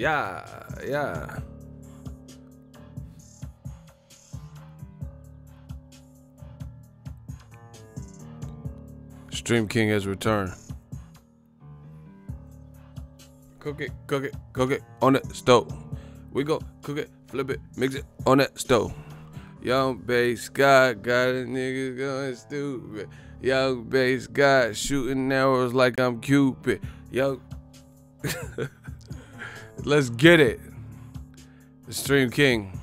Yeah. Stream King has returned. Cook it on the stove. We go cook it, flip it, mix it on that stove. Young bass guy got a nigga going stupid. Young bass guy shooting arrows like I'm Cupid. Young, let's get it. The Stream King.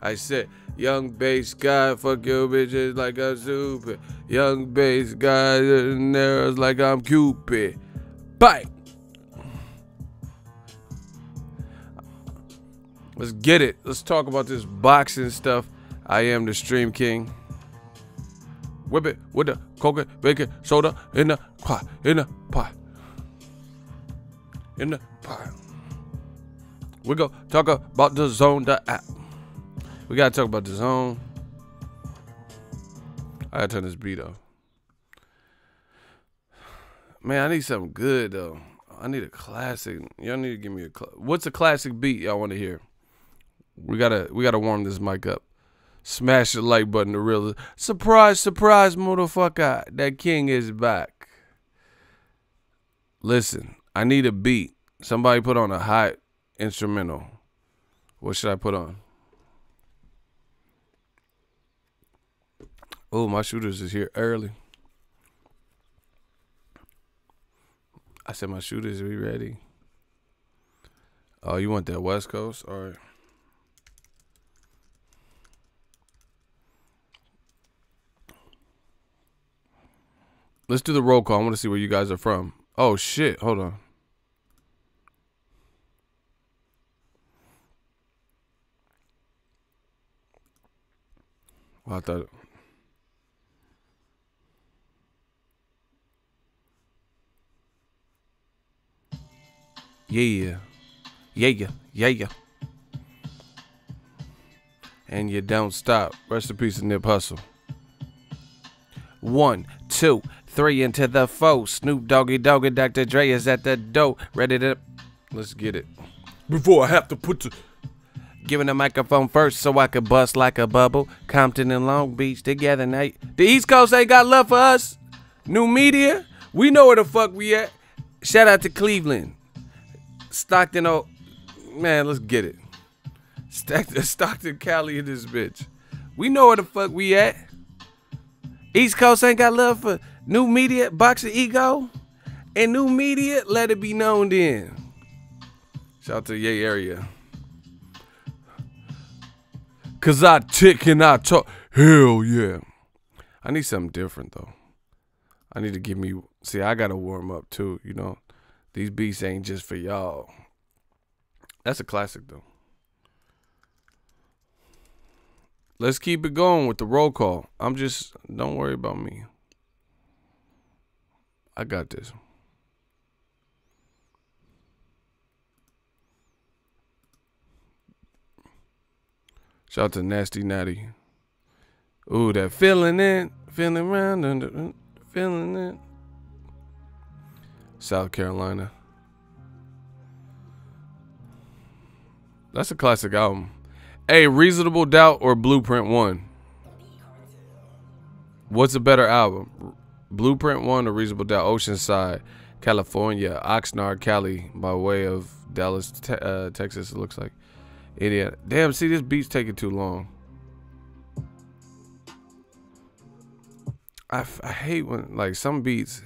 I said, young bass guy, fuck your bitches like I'm stupid. Young bass guy shooting arrows like I'm Cupid. Bye. Let's get it. Let's talk about this boxing stuff. I am the Stream King. Whip it with the coca, bacon, soda in the pot, in the pot. In the pot. We go talk about the Zone, the app. We gotta talk about the Zone. I gotta turn this beat off. Man, I need something good though. I need a classic. Y'all need to give me what's a classic beat y'all want to hear? We gotta warm this mic up. Smash the like button to real. Surprise, surprise, motherfucker. That king is back. Listen, I need a beat. Somebody put on a hot instrumental. What should I put on? Oh, my shooters is here early. I said my shooters, are we ready? Oh, you want that West Coast? All right. Let's do the roll call. I want to see where you guys are from. Oh, shit. Hold on. Well, I thought... Yeah. And you don't stop. Rest in peace, Nip Hustle. 1, 2, 3 into the 4. Snoop Doggy Dr. Dre is at the door. Ready to... Let's get it. Before I have to put the... Giving the microphone first so I could bust like a bubble. Compton and Long Beach together now. The East Coast ain't got love for us. New media, we know where the fuck we at. Shout out to Cleveland. Stockton, oh... Man, let's get it. Stockton, Cali in this bitch. We know where the fuck we at. East Coast ain't got love for new media, Boxingego, and new media, let it be known then. Shout out to the Yay area. Cause I tick and I talk. Hell yeah. I need something different though. I need to give me, see, I gotta warm up too, you know. These beats ain't just for y'all. That's a classic though. Let's keep it going with the roll call. Don't worry about me. I got this. Shout out to Nasty Natty. Ooh, that feeling it, feeling around, feeling it. South Carolina. That's a classic album. Hey, Reasonable Doubt or Blueprint 1? What's a better album? Blueprint 1 or Reasonable Doubt? Oceanside, California, Oxnard, Cali, by way of Dallas, Texas, it looks like. Indiana. Damn, see, this beat's taking too long. I hate when, like, some beats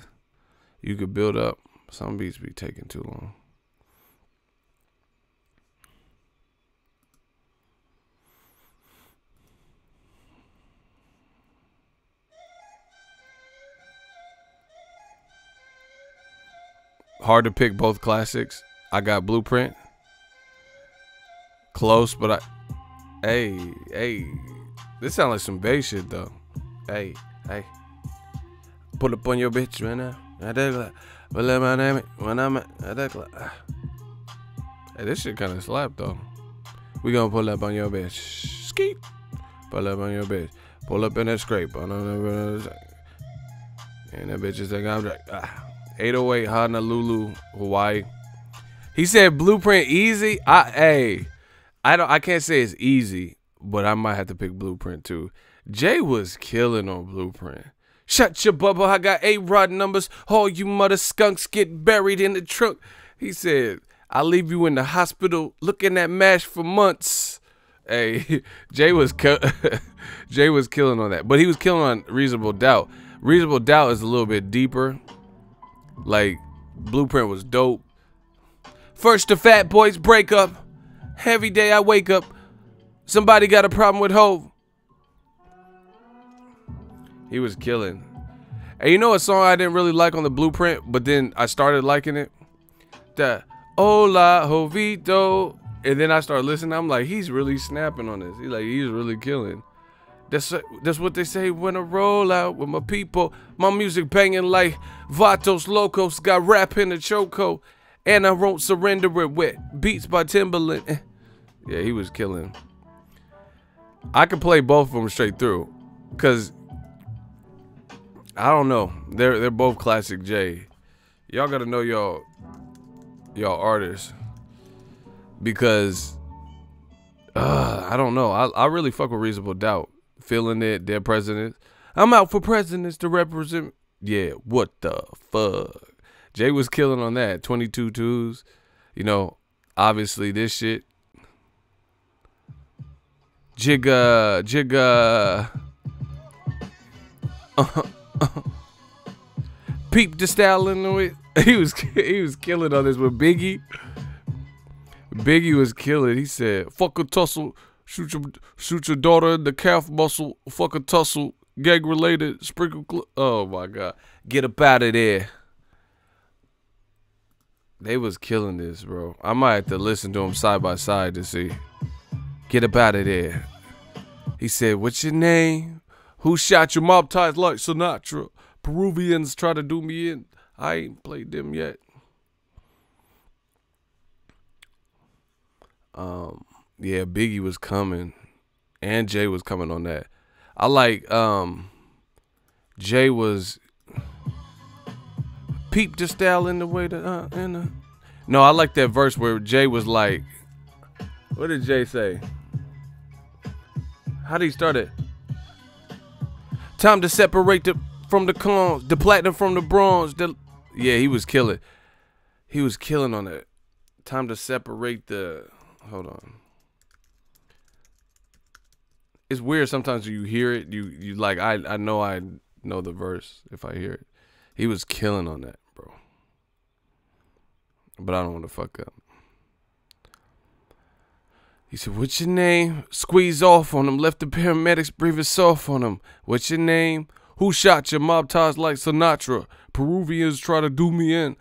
you could build up. Some beats be taking too long. Hard to pick both classics. I got Blueprint. Close, but hey. This sounds like some bass shit though. Hey. Pull up on your bitch right now. Hey, this shit kind of slap though. We gonna pull up on your bitch. Skeet. Pull up on your bitch. Pull up in that scrape. And that bitch is like, I'm like, 808 Honolulu, Hawaii. He said Blueprint easy. I can't say it's easy, but I might have to pick Blueprint too. Jay was killing on Blueprint. Shut your bubble, I got A-Rod numbers. All you mother skunks get buried in the trunk. He said, I'll leave you in the hospital looking at MASH for months. Hey, Jay was killing on that. But he was killing on Reasonable Doubt. Reasonable Doubt is a little bit deeper. Like, Blueprint was dope. First the fat boys break up. Every day I wake up. Somebody got a problem with Hov. He was killing. And you know a song I didn't really like on the Blueprint, but then I started liking it? The Hola Jovito. And then I started listening. I'm like, he's really snapping on this. He's really killing. That's what they say when I roll out with my people. My music banging like Vatos Locos. Got rap in the choco. And I won't surrender it with beats by Timbaland. Yeah, he was killing. I could play both of them straight through. Because I don't know. They're both classic J. Y'all gotta know y'all artists. Because I don't know. I really fuck with Reasonable Doubt. Feeling it, Dead Presidents. I'm out for presidents to represent. Yeah, what the fuck? Jay was killing on that. 22 twos. You know, obviously this shit. Jigga. Peep the style in the way. He was killing on this with Biggie. Biggie was killing. He said, "Fuck a tussle, shoot your daughter in the calf muscle. Fuck a tussle, gang related, sprinkle." Oh my god, get up out of there. They was killing this, bro. I might have to listen to them side by side to see. Get up out of there. He said, "What's your name? Who shot you? Mob ties like Sinatra. Peruvians try to do me in. I ain't played them yet." Yeah, Biggie was coming. And Jay was coming on that. I like, Jay was peep the style in the way that, No, I like that verse where Jay was like, what did Jay say? How did he start it? Time to separate from the cons, the platinum from the bronze. Yeah, he was killing. He was killing on that. Time to separate the, hold on. It's weird sometimes when you hear it, you like, I know the verse if I hear it. He was killing on that, bro. But I don't want to fuck up. He said, "What's your name?" Squeeze off on him. Left the paramedics breathing soft on him. "What's your name? Who shot you? Mob ties like Sinatra. Peruvians try to do me in.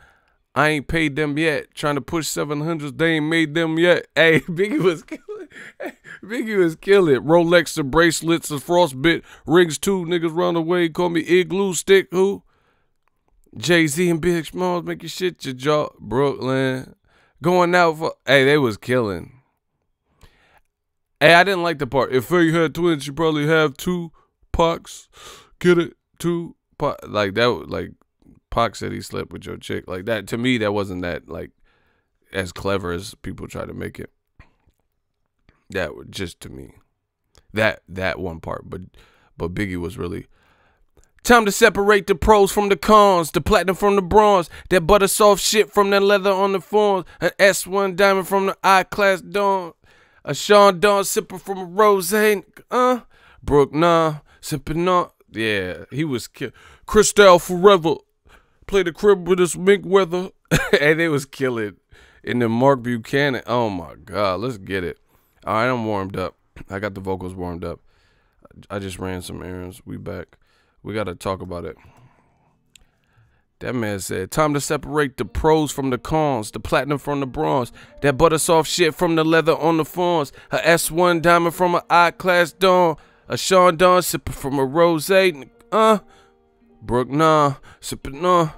I ain't paid them yet. Trying to push 700s. They ain't made them yet." Hey, Biggie was killing. Biggie was killing. Rolex and bracelets and frostbit rings too. Niggas run away. Call me igloo stick. Who? Jay-Z and Big Smalls make your shit your jaw. Brooklyn. Going out for. Hey, they was killing. Hey, I didn't like the part. If Faye had twins, she probably have two Pacs. Get it? Two Pac. Like that. Like Pac said he slept with your chick. Like that. To me, that wasn't that like as clever as people try to make it. That just to me. That one part. But Biggie was really. Time to separate the pros from the cons, the platinum from the bronze, that butter soft shit from the leather on the forms, an S1 diamond from the I-class dawn, a Sean Dawn sipper from a rose, Brooke, nah, sipping on. Yeah, he was Cristal forever. Play the crib with this mink weather. And they was killing. And then Mark Buchanan. Oh my God, let's get it. All right, I'm warmed up. I got the vocals warmed up. I just ran some errands. We back. We got to talk about it. That man said, time to separate the pros from the cons, the platinum from the bronze, that butter soft shit from the leather on the fawns, a S1 diamond from an I-class dawn, a Sean Dawn sipper from a rose, Brooke, nah, sipping on.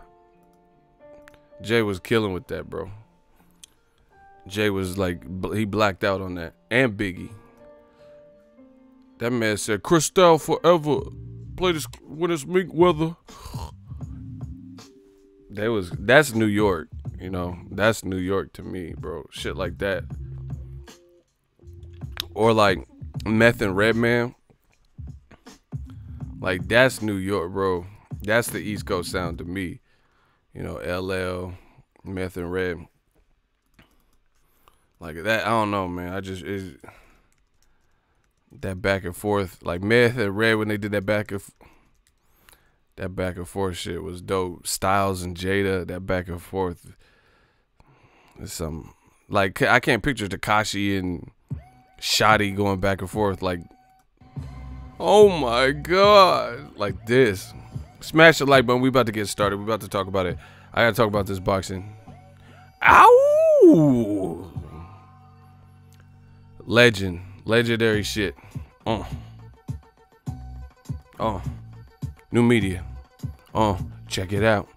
Jay was killing with that, bro. Jay was like, he blacked out on that. And Biggie. That man said, Cristal forever. Play this when it's mink weather. That's New York. You know, that's New York to me, bro. Shit like that. Or like Meth and Redman. Like, that's New York, bro. That's the East Coast sound to me. You know, LL, Meth and Red. Like that, I don't know, man. That back and forth. Like Meth and Red, when they did that back and forth shit was dope. Styles and Jada, that back and forth. It's some, like, I can't picture Tekashi and Shotty going back and forth like, oh my God, like this. Smash the like button. We about to get started. We about to talk about it. I gotta talk about this boxing. Ow! Legendary shit. New media. Check it out.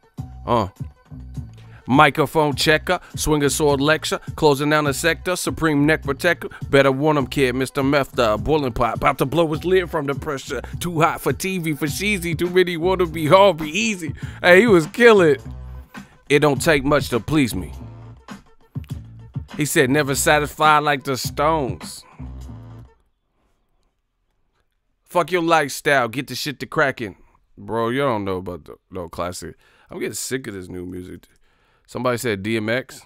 Microphone checker, swinger sword lecture, closing down the sector, supreme neck protector. Better warn him, kid, Mr. Meth, the boiling pot, about to blow his lid from the pressure. Too hot for TV, for cheesy, too many want to be hard, be easy. Hey, he was killing. It don't take much to please me. He said, never satisfied like the Stones. Fuck your lifestyle, get the shit to cracking. Bro, you don't know about the no classic. I'm getting sick of this new music. Somebody said DMX.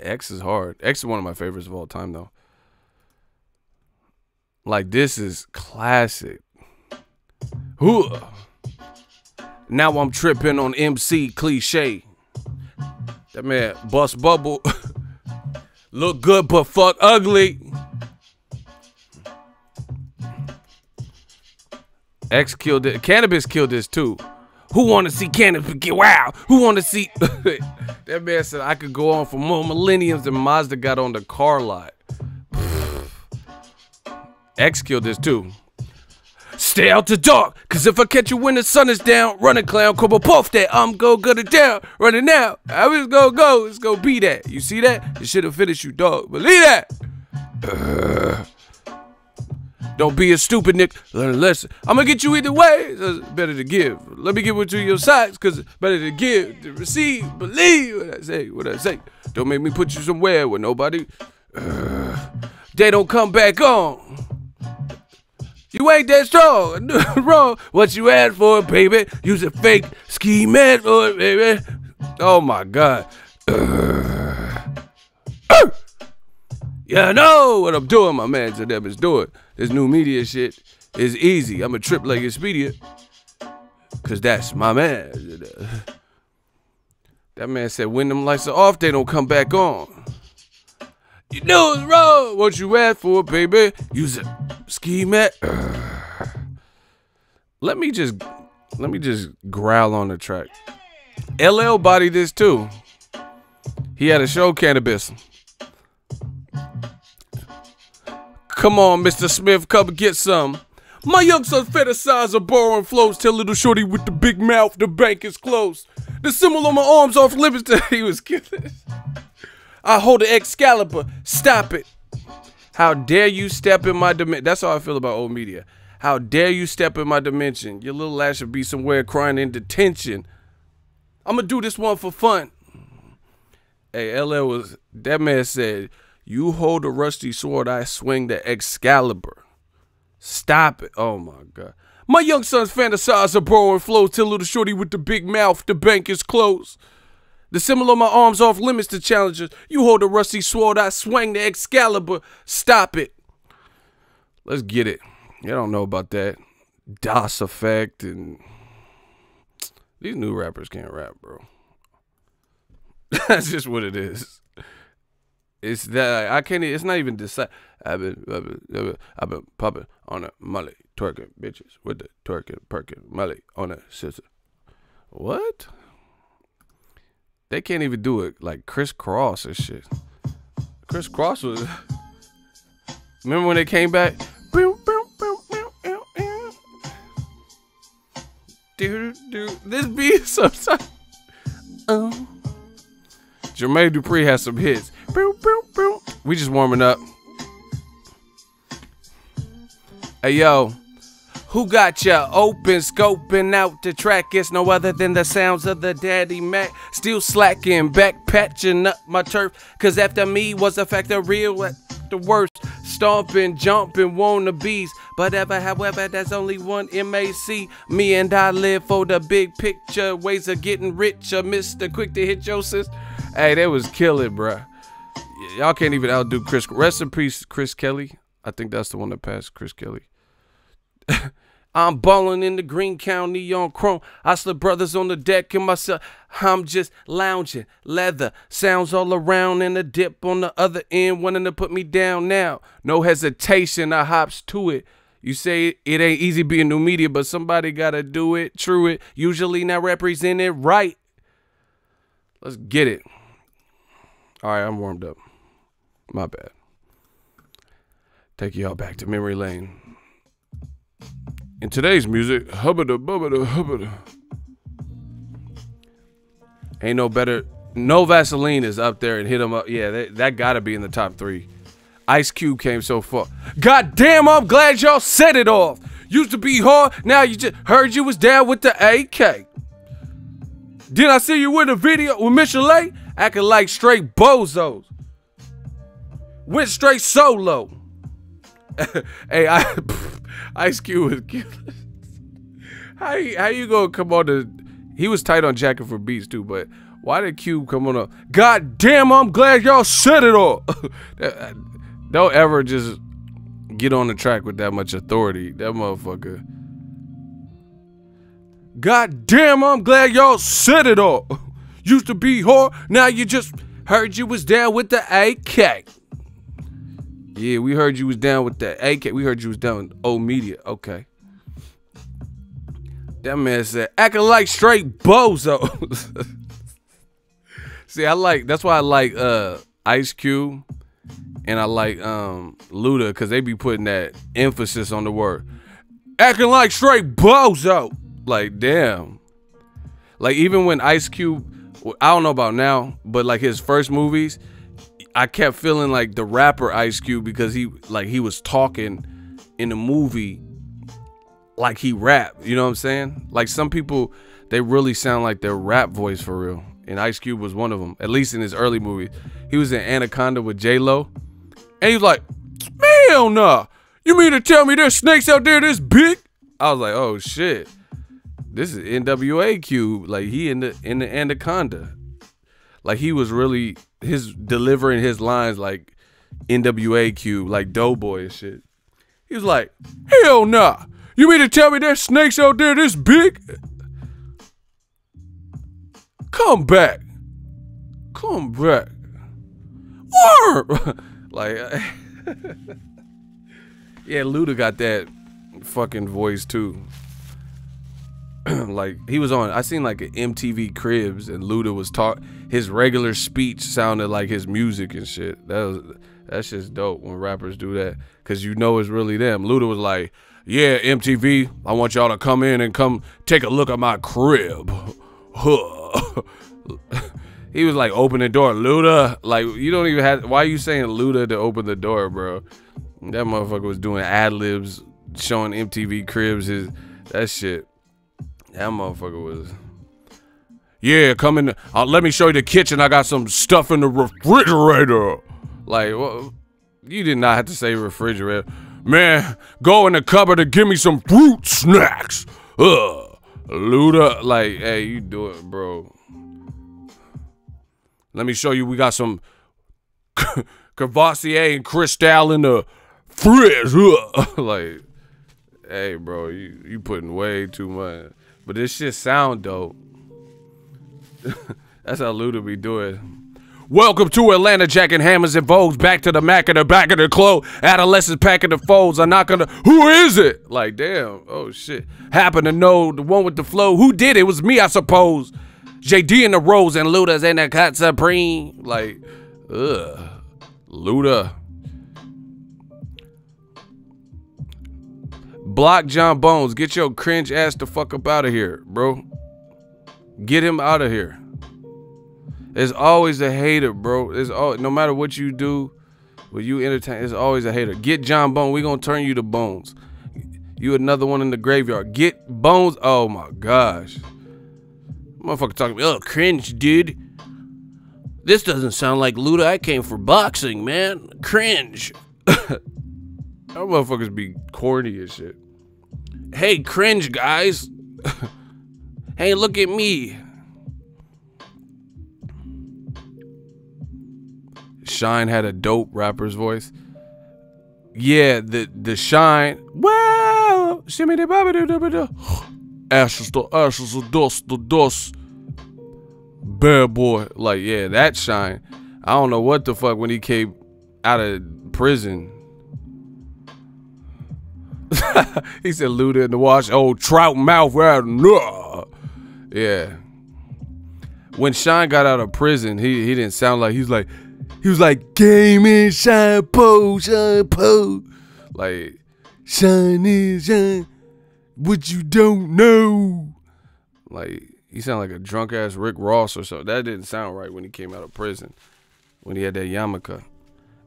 X is hard. X is one of my favorites of all time, though. Like, this is classic. Ooh. Now I'm tripping on MC cliche. That man bust bubble. Look good, but fuck ugly. X killed it. Cannabis killed this, too. Who want to see cannabis get wild? Who want to see? That man said I could go on for more millenniums than Mazda got on the car lot. X killed this too. Stay out the dark, cause if I catch you when the sun is down, running clown, come up off that, I'm gonna gut it down, running now. I was gonna go, it's gonna be that. You see that? It should have finished you, dog. Believe that. Don't be a stupid nigga. Learn a lesson. I'm gonna get you either way. It's better to give. Let me give it to your sides, cause it's better to give than receive. Believe what I say. What I say. Don't make me put you somewhere where nobody. They don't come back on. You ain't that strong. Wrong. What you asked for, baby? Use a fake ski mat for it, baby. Oh my God. Yeah, I know what I'm doing, my man. So that is doing. This new media shit is easy. I'm a trip like Expedia. Cause that's my man. That man said when them lights are off, they don't come back on. You know it's wrong. What you asked for, baby? Use a ski mat. Let me just growl on the track. LL bodied this too. He had a show, Cannabis. Come on, Mr. Smith, come get some. My young son's fantasize of borrowing flows. Tell little shorty with the big mouth, the bank is closed. The symbol on my arms off limits that he was killing. I hold the Excalibur. Stop it. How dare you step in my dimension? That's how I feel about old media. How dare you step in my dimension? Your little ass should be somewhere crying in detention. I'm gonna do this one for fun. Hey, LL was, that man said, you hold a rusty sword, I swing the Excalibur. Stop it. Oh my God. My young son's fantasize of borrowing flows. Till little shorty with the big mouth, the bank is closed. The symbol on my arms off limits to challengers. You hold a rusty sword, I swing the Excalibur. Stop it. Let's get it. You don't know about that. DOS effect and these new rappers can't rap, bro. That's just what it is. It's that I can't. It's not even decide. I've been popping on a molly, twerking bitches with the twerking, perking molly on a sister. What? They can't even do it like Chris Cross or shit. Chris Cross was. Remember when they came back? Dude, this beat sometimes. Jermaine Dupri has some hits. We just warming up. Hey yo, Who got ya open, scoping out the track? It's no other than the sounds of the Daddy Mac. Still slacking, back patching up my turf. Cause after me was a factor real at the worst. Stomping, jumping, wannabes. But however, there's only one MAC. Me and I live for the big picture. Ways of getting richer. Mr. Quick to hit your sis. Hey, that was killing, bruh. Y'all can't even outdo Chris. Rest in peace, Chris Kelly. I think that's the one that passed, Chris Kelly. I'm balling in the Green County on chrome. I slip brothers on the deck and myself. I'm just lounging, leather sounds all around, and a dip on the other end, wanting to put me down now. No hesitation, I hops to it. You say it ain't easy being new media, but somebody gotta do it. True it, usually not represented right. Let's get it. All right, I'm warmed up. My bad. Take y'all back to memory lane. In today's music, hubbada bubbada hubbada. Ain't no better. No Vaseline is up there and hit him up. Yeah, that gotta be in the top 3. Ice Cube came so far. God damn, I'm glad y'all set it off. Used to be hard, now you just heard you was down with the AK. Did I see you in a video with Michelet? Acting like straight bozos. Went straight solo. Hey, Ice Cube was cute. How you gonna come on to? He was tight on Jacket for Beats too, but why did Cube come on up? God damn, I'm glad y'all said it all. Don't ever just get on the track with that much authority. That motherfucker. God damn, I'm glad y'all said it all. Used to be hard, now you just heard you was down with the AK. Yeah, we heard you was down with the AK. We heard you was down with old media. Okay. That man said, acting like straight bozos. See, that's why I like Ice Cube and I like Luda, because they be putting that emphasis on the word. Acting like straight bozo. Like, damn. Like, even when Ice Cube, I don't know about now, but like his first movies, I kept feeling like the rapper Ice Cube, because he was talking in the movie like he rapped. You know what I'm saying? Like, some people, they really sound like their rap voice for real. And Ice Cube was one of them, at least in his early movies. He was in Anaconda with J-Lo. And he was like, hell nah. You mean to tell me there's snakes out there this big? I was like, oh shit. This is NWA Cube. Like, he in the Anaconda. Like, he was really delivering his lines like NWA Cube, like Doughboy and shit. He was like, hell nah. You mean to tell me there's snakes out there this big? Come back. Come back. Worm. Like, yeah, Luda got that fucking voice too. Like, he was on, I seen like an MTV Cribs, and Luda was his regular speech sounded like his music and shit. That's just dope when rappers do that, because you know it's really them. Luda was like, yeah, MTV, I want y'all to come in and come take a look at my crib. He was like, open the door, Luda. Like, you don't even have, why are you saying Luda to open the door, bro? That motherfucker was doing ad-libs, showing MTV Cribs, that shit. That motherfucker was, yeah, come in, let me show you the kitchen. I got some stuff in the refrigerator. Like, well, you did not have to say refrigerator. Man, go in the cupboard and give me some fruit snacks. Luda, like, hey, you do it, bro. Let me show you, we got some Cavassier and Cristal in the fridge. Like, hey, bro, you putting way too much. But this shit sound dope. That's how Luda be doing. Welcome to Atlanta, Jack and Hammers and Vogues. Back to the Mac in the back of the clothes. Adolescents packing the folds. I'm not gonna. Who is it? Like, damn. Oh shit. Happen to know the one with the flow. Who did it? It was me, I suppose. JD in the Rose and Luda's in the Cut Supreme. Like, ugh. Luda. Block John Bones. Get your cringe ass the fuck up out of here, bro. Get him out of here. There's always a hater, bro. No matter what you do, when you entertain, there's always a hater. Get John Bones. We gonna turn you to bones. You another one in the graveyard. Get bones. Oh my gosh. Motherfucker talking to me. Oh, cringe, dude. This doesn't sound like Luda. I came for boxing, man. Cringe. That motherfuckers be corny as shit. Hey, cringe, guys. Hey, look at me. Shine had a dope rapper's voice. Yeah, the Shine. Wow. Shimmy the babba. Ashes to dust, the dust. Bad boy. Like, yeah, that Shine. I don't know what the fuck when he came out of prison. He said Luda in the wash. Oh, trout mouth. No. Yeah. When Shine got out of prison, he didn't sound like, he was like game in Shine Po. Like, Shine is Shine. What you don't know. Like, he sounded like a drunk ass Rick Ross or something. That didn't sound right when he came out of prison. When he had that yarmulke.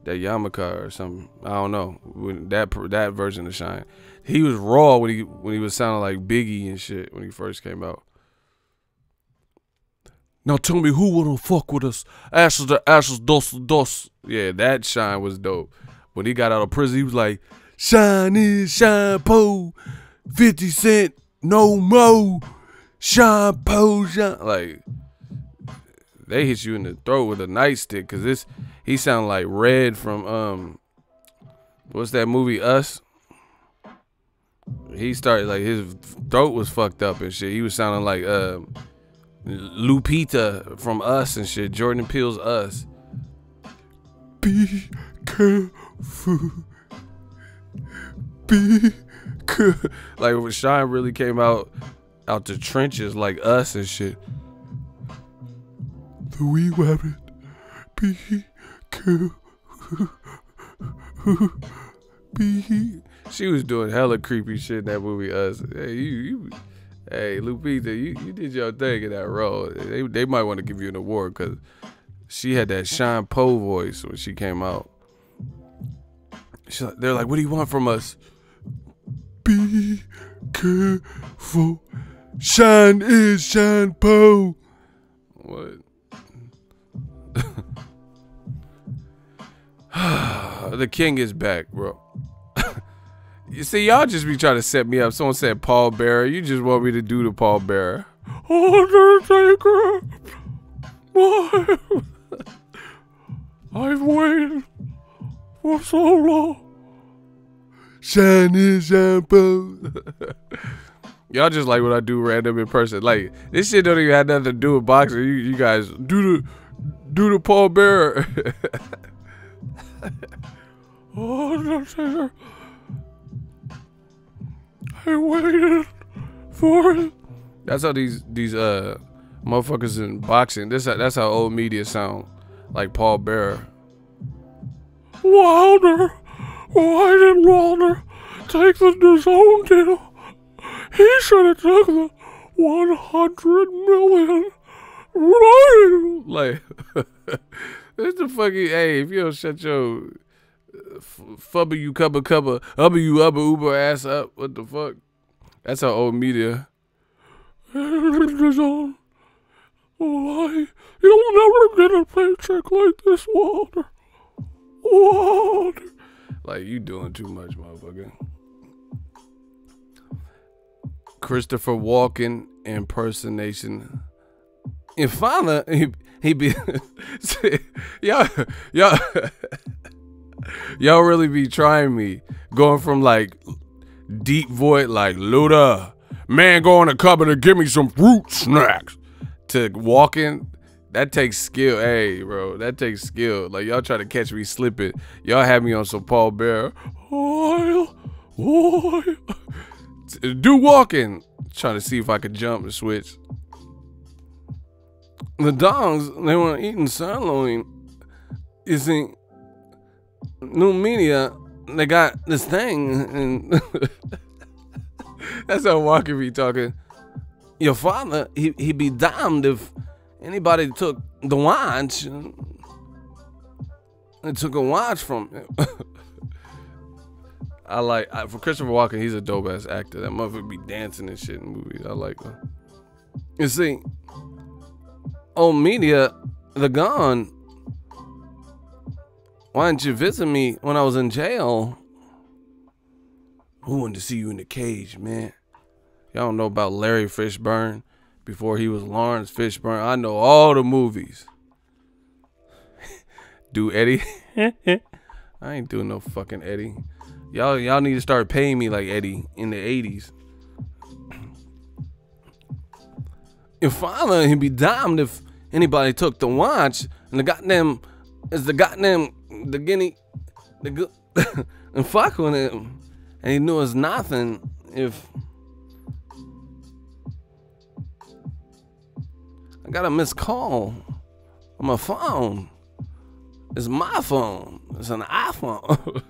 That yarmulke or something. I don't know. When that version of Shine. He was raw when he was sounding like Biggie and shit when he first came out. Now tell me who wanna fuck with us? Ashes to ashes, dust to dust. Yeah, that Shine was dope. When he got out of prison, he was like, Shine is Shine Po. 50 Cent, no more. Shine Po, Shine. Like, they hit you in the throat with a nightstick, cause he sounded like Red from what's that movie, Us? He started like his throat was fucked up and shit. He was sounding like Lupita from Us and shit. Jordan Peele's Us. Be careful. Be careful. Like when Shine really came out the trenches like Us and shit. The wee rabbit. Be careful. Be. She was doing hella creepy shit in that movie Us. Hey, hey, Lupita, you did your thing in that role. They might want to give you an award because she had that Shine Po voice when she came out. They're like, what do you want from us? Be careful. Shine is Shine Po. What? The king is back, bro. You see, y'all just be trying to set me up. Someone said Paul Bearer. You just want me to do the Paul Bearer. Undertaker. Why? I've waited for so long. Shine is Shine Po. Y'all just like when I do random in person. Like, this shit don't even have nothing to do with boxing. You guys do the Paul Bearer. Undertaker. I waited for it. That's how these motherfuckers in boxing. That's how old media sound. Like Paul Bearer. Wilder. Why didn't Wilder take the Dazn deal? He should have took the 100 million. Right? Like, it's the fucking, hey, if you don't shut your fubba you cubba ubba you ubba uber ass up, what the fuck? That's how old media. Why? You'll never get a paycheck like this, Walter. Walter. Like, you doing too much, motherfucker. Christopher Walken impersonation. And finally, he be y'all really be trying me. Going from like deep void like Luda, man, go in the cupboard and give me some fruit snacks, to walking. That takes skill. Hey, bro, that takes skill. Like, y'all try to catch me slipping. Y'all have me on some Paul Bearer. Do walking. Trying to see if I could jump and switch. The dogs, they were eating sirloin. Isn't new media? They got this thing, and that's how Walker be talking. Your father, he be damned if anybody took the watch and took a watch from him. For Christopher Walken, he's a dope ass actor. That motherfucker be dancing and shit in movies. I like him. You see, old media, the gone. Why didn't you visit me when I was in jail? Who wanted to see you in the cage, man? Y'all don't know about Larry Fishburne before he was Lawrence Fishburne. I know all the movies. Do Eddie? I ain't doing no fucking Eddie. Y'all need to start paying me like Eddie in the 80s. Your father, he'd be damned if anybody took the watch and the guinea, and fuck with him. And he knew it's nothing if I got a missed call on my phone. It's my phone. It's an iPhone.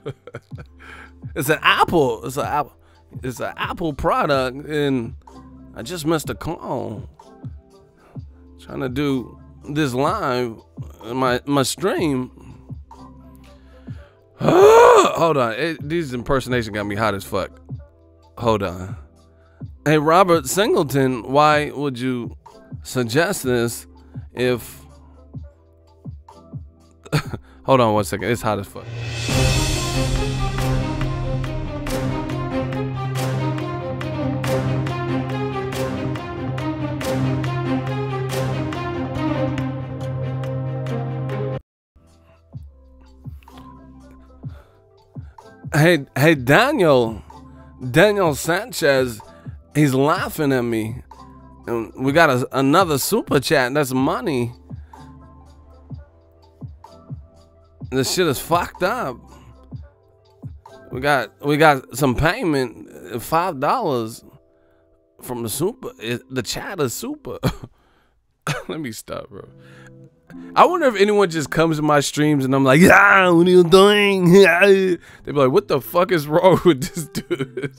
It's an Apple. It's an Apple product, and I just missed a call. Trying to do this live, my stream. Hold on, these impersonations got me hot as fuck. Hold on. Hey, Robert Singleton, why would you suggest this if... Hold on 1 second, it's hot as fuck. Hey, Daniel Sanchez, he's laughing at me. And we got another super chat. That's money. This shit is fucked up. We got some payment, $5 from the super. The chat is super. Let me stop, bro. I wonder if anyone just comes to my streams and I'm like, yeah, what are you doing? They be like, what the fuck is wrong with this dude?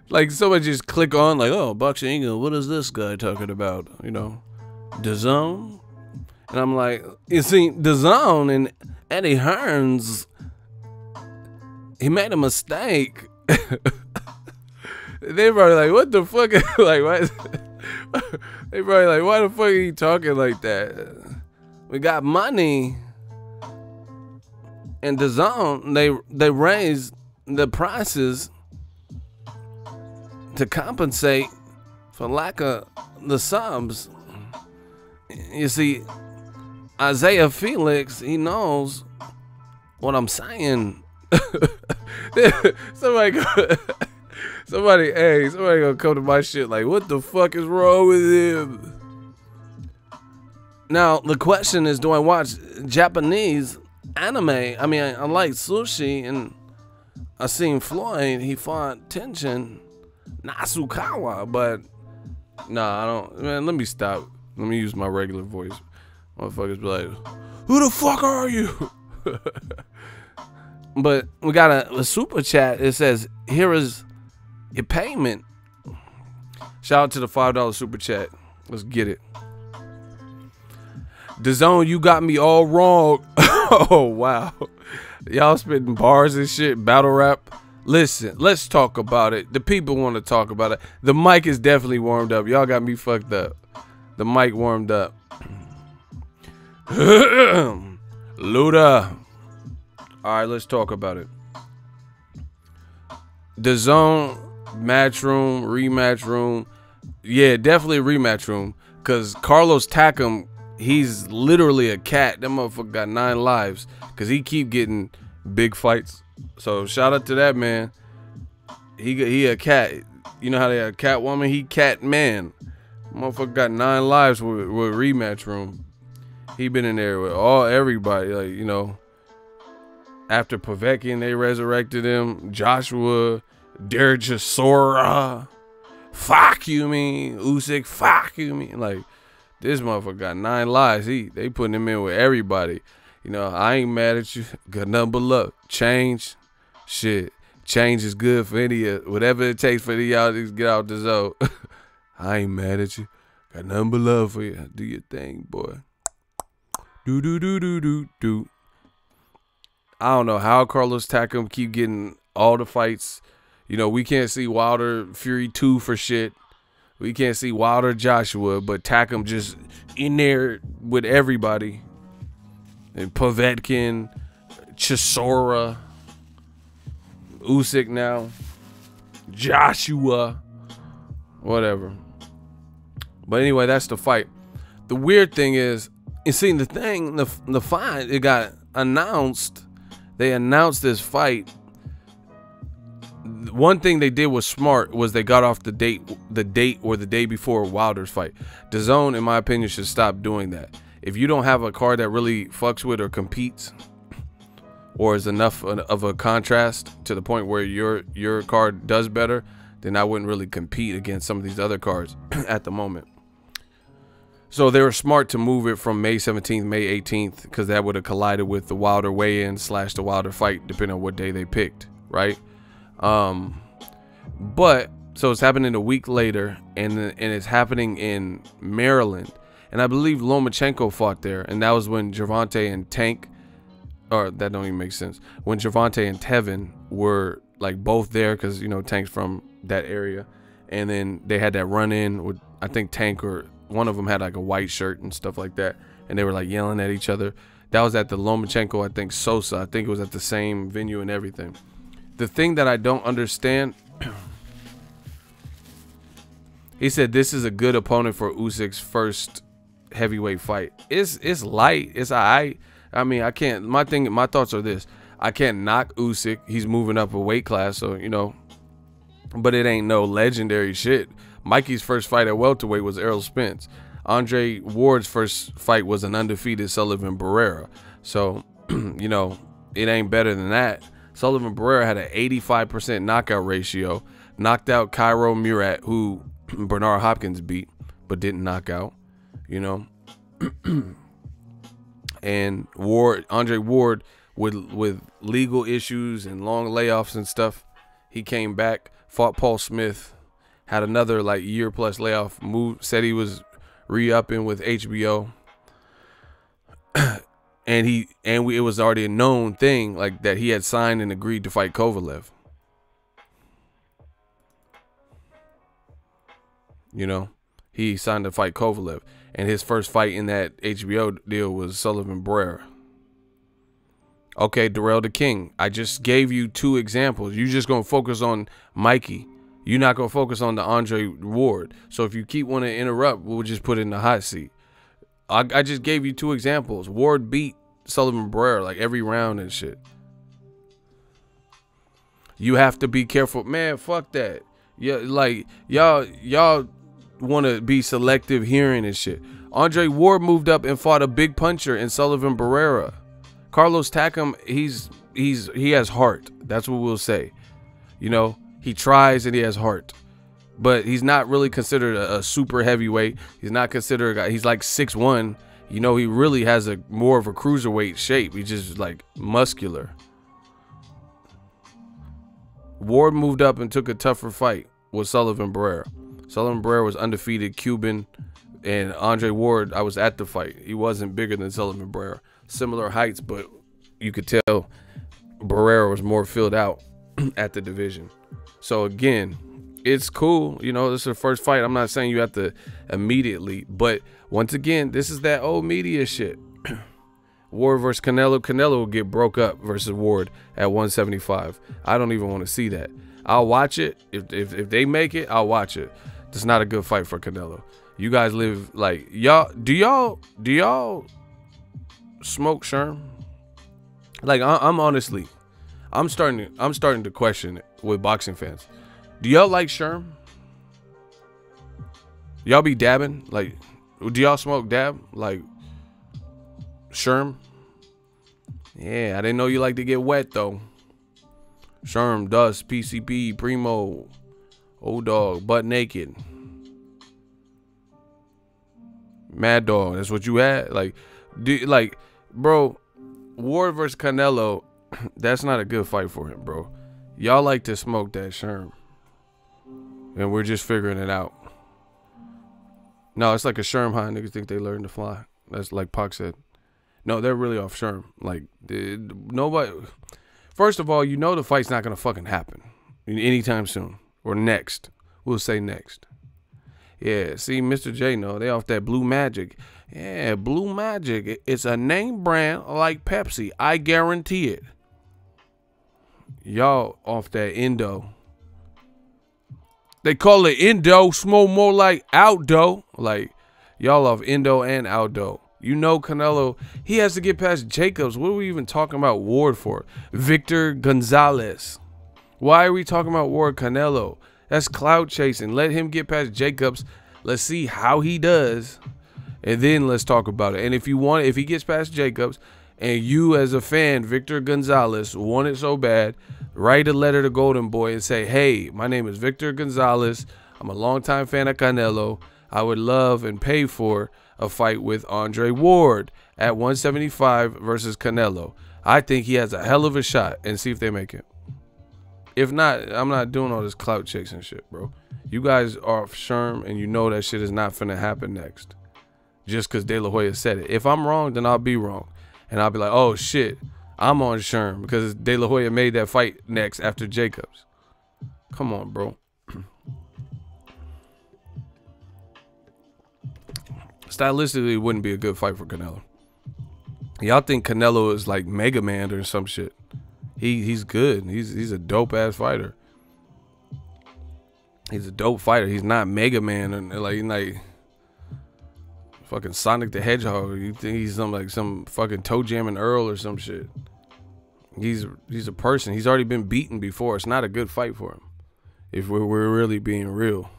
Like, someone just click on, like, oh, Boxingego, what is this guy talking about? You know, Dazn? And I'm like, you see, Dazn and Eddie Hearns, he made a mistake. They probably like, what the fuck? Like, what? They probably like, why the fuck are you talking like that? We got money. And Dazn, they raised the prices to compensate for lack of the subs. You see, Isaiah Felix, he knows what I'm saying. Somebody gonna come to my shit like, what the fuck is wrong with him? Now, the question is, do I watch Japanese anime? I mean, I like sushi, and I seen Floyd, he fought Tenshin Nasukawa, but nah, I don't. Man, let me stop. Let me use my regular voice. Motherfuckers be like, who the fuck are you? But we got a super chat. It says, here is your payment. Shout out to the $5 super chat. Let's get it. Dazn, you got me all wrong. Oh, wow. Y'all spitting bars and shit, battle rap. Listen, let's talk about it. The people want to talk about it. The mic is definitely warmed up. Y'all got me fucked up. The mic warmed up. Luda. All right, let's talk about it. Dazn match room, rematch room. Yeah, definitely a rematch room. Because Carlos Takam, he's literally a cat. That motherfucker got 9 lives. Because he keep getting big fights. So shout out to that man. He a cat. You know how they have cat woman? He cat man. Motherfucker got 9 lives with rematch room. He been in there with everybody. Like, you know, after Povetkin, they resurrected him. Joshua, Derjasora. Fuck you, mean. Usyk, fuck you, mean. Like, this motherfucker got 9 lives. They putting him in with everybody. You know, I ain't mad at you. Got nothing but luck. Change. Shit. Change is good for any of whatever it takes for y'all to get out the zone. I ain't mad at you. Got nothing but love for you. Do your thing, boy. Do. I don't know how Carlos Takam keep getting all the fights. You know, we can't see Wilder Fury 2 for shit. We can't see Wilder Joshua, but Takam just in there with everybody. And Povetkin, Chisora, Usyk now, Joshua, whatever. But anyway, that's the fight. The weird thing is, you see the thing, the fight, it got announced. They announced this fight. One thing they did was smart, was they got off the date or the day before Wilder's fight. Dazn, in my opinion, should stop doing that. If you don't have a card that really fucks with or competes, or is enough of a contrast to the point where your card does better, then I wouldn't really compete against some of these other cards at the moment. So they were smart to move it from May 17th, May 18th, because that would have collided with the Wilder weigh-in / the Wilder fight, depending on what day they picked, right? But so it's happening a week later, and it's happening in Maryland, and I believe Lomachenko fought there, and that was when Gervonta and Tank, or that don't even make sense, when Gervonta and Tevin were like both there, because you know Tank's from that area, and then they had that run in with, I think Tank or one of them had like a white shirt and stuff like that, and they were like yelling at each other. That was at the Lomachenko, I think Sosa, I think it was at the same venue and everything. The thing that I don't understand, he said this is a good opponent for Usyk's first heavyweight fight. It's light, it's alright. I mean, I can't, my thoughts are this: I can't knock Usyk, he's moving up a weight class, so you know, but it ain't no legendary shit. Mikey's first fight at welterweight was Errol Spence. Andre Ward's first fight was an undefeated Sullivan Barrera. So, you know, it ain't better than that. Sullivan Barrera had an 85% knockout ratio, knocked out Cairo Murat, who Bernard Hopkins beat, but didn't knock out, you know. And Andre Ward, with legal issues and long layoffs and stuff, he came back, fought Paul Smith, had another like year plus layoff, said he was re-upping with HBO. And it was already a known thing, like that he had signed and agreed to fight Kovalev. You know, he signed to fight Kovalev, and his first fight in that HBO deal was Sullivan Barrera. Okay, Darrell the King, I just gave you 2 examples. You just gonna focus on Mikey. You're not gonna focus on the Andre Ward. So if you keep wanting to interrupt, we'll just put it in the hot seat. I just gave you 2 examples. Ward beat Sullivan Barrera like every round and shit. You have to be careful, man. Fuck that. Yeah, like y'all want to be selective hearing and shit. Andre Ward moved up and fought a big puncher in Sullivan Barrera. Carlos Takam, he has heart. That's what we'll say. You know, he tries and he has heart. But he's not really considered a super heavyweight. He's not considered a guy. He's like 6'1". You know, he really has a more of a cruiserweight shape. He's just like muscular. Ward moved up and took a tougher fight with Sullivan Barrera. Sullivan Barrera was undefeated Cuban, and Andre Ward, I was at the fight. He wasn't bigger than Sullivan Barrera. Similar heights, but you could tell Barrera was more filled out at the division. So again, it's cool, you know, this is the first fight. I'm not saying you have to immediately, but once again, this is that old media shit. Ward versus Canelo. Canelo will get broke up versus Ward at 175. I don't even want to see that. I'll watch it. If they make it, I'll watch it. It's not a good fight for Canelo. You guys live like y'all. Do y'all smoke Sherm? Like I'm honestly, I'm starting to question it with boxing fans. Do y'all like Sherm? Y'all be dabbing? Like, do y'all smoke dab? Like Sherm? Yeah, I didn't know you like to get wet though. Sherm, Dust, PCP, Primo, Old Dog, Butt Naked, Mad Dog. That's what you had. Like, bro, Ward versus Canelo. That's not a good fight for him, bro. Y'all like to smoke that Sherm, and we're just figuring it out. No, it's like a Sherm high. Niggas think they learned to fly. That's like Pac said. No, they're really off Sherm. Like, nobody. First of all, you know the fight's not gonna fucking happen anytime soon or next. We'll say next. Yeah, see, Mr. J, no, they off that Blue Magic. Yeah, Blue Magic. It's a name brand like Pepsi. I guarantee it. Y'all off that Indo. They call it Indo, smoke more like Aldo. Like, y'all off Indo and Aldo. You know Canelo, he has to get past Jacobs. What are we even talking about Ward for? Victor Gonzalez. Why are we talking about Ward Canelo? That's clout chasing. Let him get past Jacobs. Let's see how he does. And then let's talk about it. And if he gets past Jacobs, and you as a fan, Victor Gonzalez, want it so bad, write a letter to Golden Boy and say, hey, my name is Victor Gonzalez. I'm a longtime fan of Canelo. I would love and pay for a fight with Andre Ward at 175 versus Canelo. I think he has a hell of a shot, and see if they make it. If not, I'm not doing all this clout chasing shit, bro. You guys are off Sherm, and you know that shit is not finna happen next. Just because De La Hoya said it. If I'm wrong, then I'll be wrong. And I'll be like, oh shit, I'm on Sherm because De La Hoya made that fight next after Jacobs. Come on, bro. Stylistically, it wouldn't be a good fight for Canelo. Y'all think Canelo is like Mega Man or some shit. He's good. He's a dope ass fighter. He's a dope fighter. He's not Mega Man and like fucking Sonic the Hedgehog. You think he's some fucking toe jamming Earl or some shit. He's a person. He's already been beaten before. It's not a good fight for him. If we're really being real.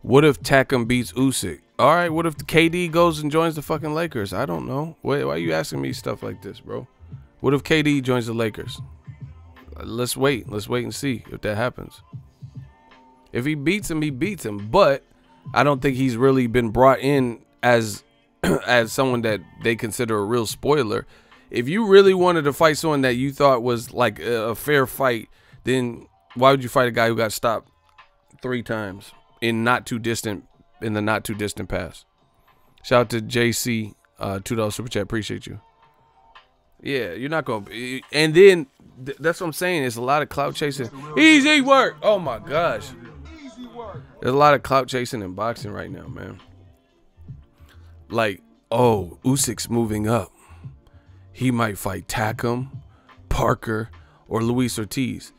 What if Takam beats Usyk? All right, what if the KD goes and joins the fucking Lakers? I don't know. Why are you asking me stuff like this, bro? What if KD joins the Lakers? Let's wait. Let's wait and see if that happens. If he beats him, he beats him. But I don't think he's really been brought in as as someone that they consider a real spoiler. If you really wanted to fight someone that you thought was like a fair fight, then why would you fight a guy who got stopped 3 times in the not too distant past? Shout out to JC, $2 super chat. Appreciate you. Yeah, you're not gonna be, and then that's what I'm saying. It's a lot of clout chasing. Easy work. Oh my gosh. There's a lot of clout chasing in boxing right now, man. Like, oh, Usyk's moving up. He might fight Takam, Parker, or Luis Ortiz.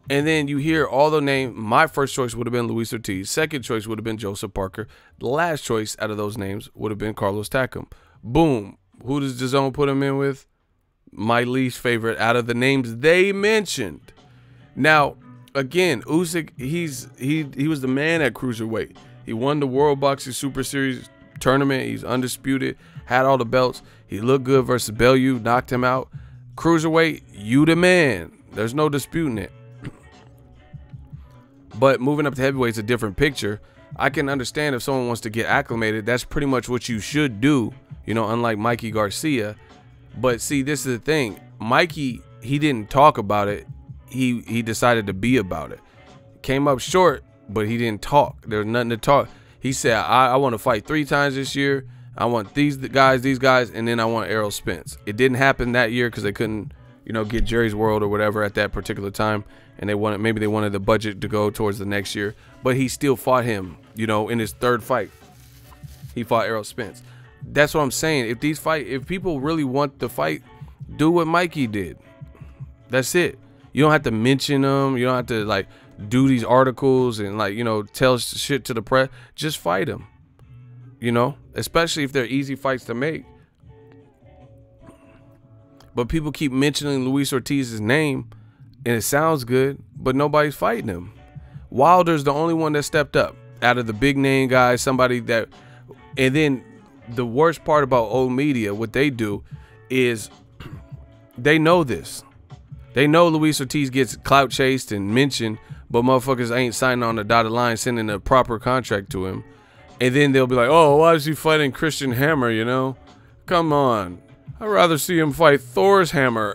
And then you hear all the names. My first choice would have been Luis Ortiz. Second choice would have been Joseph Parker. The last choice out of those names would have been Carlos Takam. Boom. Who does Dazn put him in with? My least favorite out of the names they mentioned. Now, again, Usyk, he was the man at cruiserweight. He won the World Boxing Super Series tournament. He's undisputed. Had all the belts. He looked good versus Bellew. Knocked him out. Cruiserweight, you the man. There's no disputing it. But moving up to heavyweight's a different picture. I can understand if someone wants to get acclimated. That's pretty much what you should do, you know, unlike Mikey Garcia. But see, this is the thing. Mikey, he didn't talk about it. He decided to be about it. Came up short, but he didn't talk. There's nothing to talk. He said, I want to fight 3 times this year. I want these guys, and then I want Errol Spence. It didn't happen that year because they couldn't, you know, get Jerry's World or whatever at that particular time. And maybe they wanted the budget to go towards the next year. But he still fought him, you know, in his 3rd fight. He fought Errol Spence. That's what I'm saying. If people really want the fight, do what Mikey did. That's it. You don't have to mention them. You don't have to like do these articles and like, you know, tell shit to the press. Just fight them. You know, especially if they're easy fights to make. But people keep mentioning Luis Ortiz's name and it sounds good, but nobody's fighting him. Wilder's the only one that stepped up out of the big name guys, somebody that, and then the worst part about old media, what they do is they know this. They know Luis Ortiz gets clout chased and mentioned, but motherfuckers ain't signing on the dotted line, sending a proper contract to him. And then they'll be like, oh, why is he fighting Christian Hammer, you know? Come on. I'd rather see him fight Thor's Hammer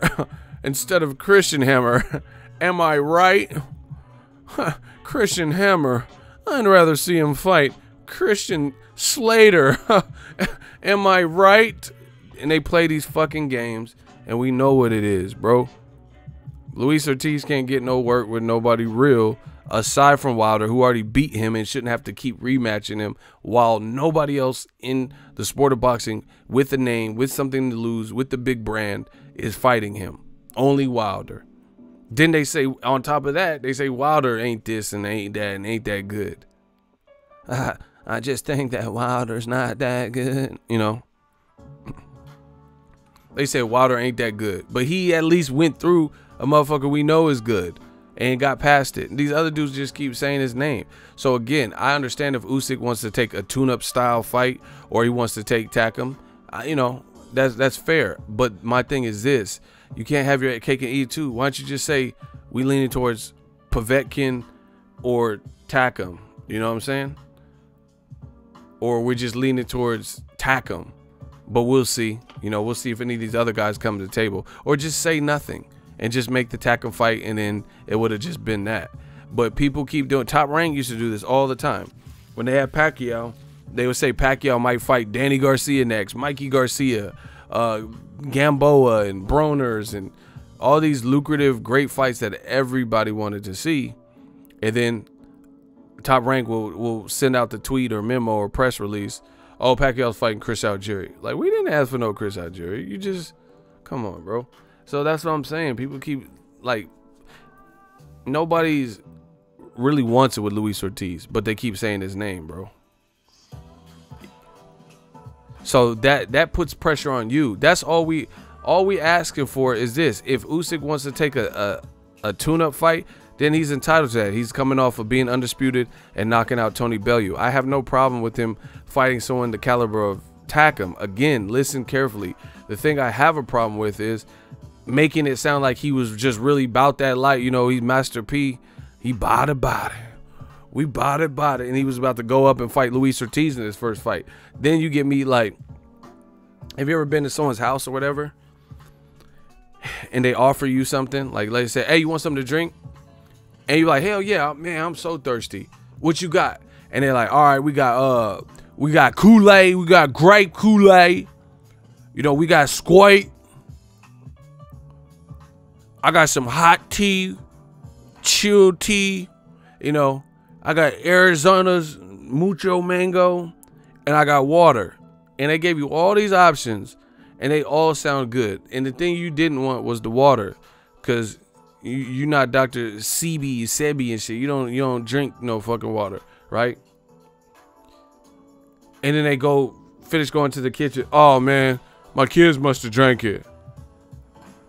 instead of Christian Hammer. Am I right? Christian Hammer. I'd rather see him fight Christian Slater. Am I right? And they play these fucking games, and we know what it is, bro. Luis Ortiz can't get no work with nobody real aside from Wilder, who already beat him and shouldn't have to keep rematching him, while nobody else in the sport of boxing with a name, with something to lose, with the big brand is fighting him. Only Wilder. Then they say, on top of that, they say Wilder ain't this and ain't that and ain't that good. I just think that Wilder's not that good, you know. They say Wilder ain't that good, but he at least went through a motherfucker we know is good and got past it. These other dudes just keep saying his name. So again, I understand if Usyk wants to take a tune-up style fight or he wants to take Takam, you know, that's fair. But my thing is this: you can't have your cake and eat it too. Why don't you just say we leaning towards Povetkin or Takam? You know what I'm saying? Or we're just leaning towards Takam, but we'll see. You know, we'll see if any of these other guys come to the table, or just say nothing and just make the Takam fight, and then it would have just been that. But people keep doing. Top Rank used to do this all the time. When they had Pacquiao, they would say Pacquiao might fight Danny Garcia next, Mikey Garcia, Gamboa, and Broners, and all these lucrative, great fights that everybody wanted to see. And then Top Rank will send out the tweet or memo or press release. Oh, Pacquiao's fighting Chris Algieri. Like, we didn't ask for no Chris Algieri. You just, come on, bro. So that's what I'm saying. People keep, like, nobody's really wants it with Luis Ortiz, but they keep saying his name, bro. So that puts pressure on you. That's all we asking for is this. If Usyk wants to take a tune-up fight, then he's entitled to that. He's coming off of being undisputed and knocking out Tony Bellew. I have no problem with him fighting someone the caliber of Takam. Again, listen carefully. The thing I have a problem with is making it sound like he was just really about that light. You know, he's Master P. He bought it. We bought it. And he was about to go up and fight Luis Ortiz in his first fight. Then you get me like, have you ever been to someone's house or whatever, and they offer you something? Like, let's say, hey, you want something to drink? And you're like, hell yeah, man, I'm so thirsty. What you got? And they're like, all right, we got Kool-Aid, we got grape Kool-Aid. You know, we got Squirt. I got some hot tea, chilled tea. You know, I got Arizona's mucho mango, and I got water. And they gave you all these options, and they all sound good. And the thing you didn't want was the water, because you're not Dr. Sebi and shit. You don't drink no fucking water, right? And then they finish going to the kitchen. Oh man, my kids must have drank it.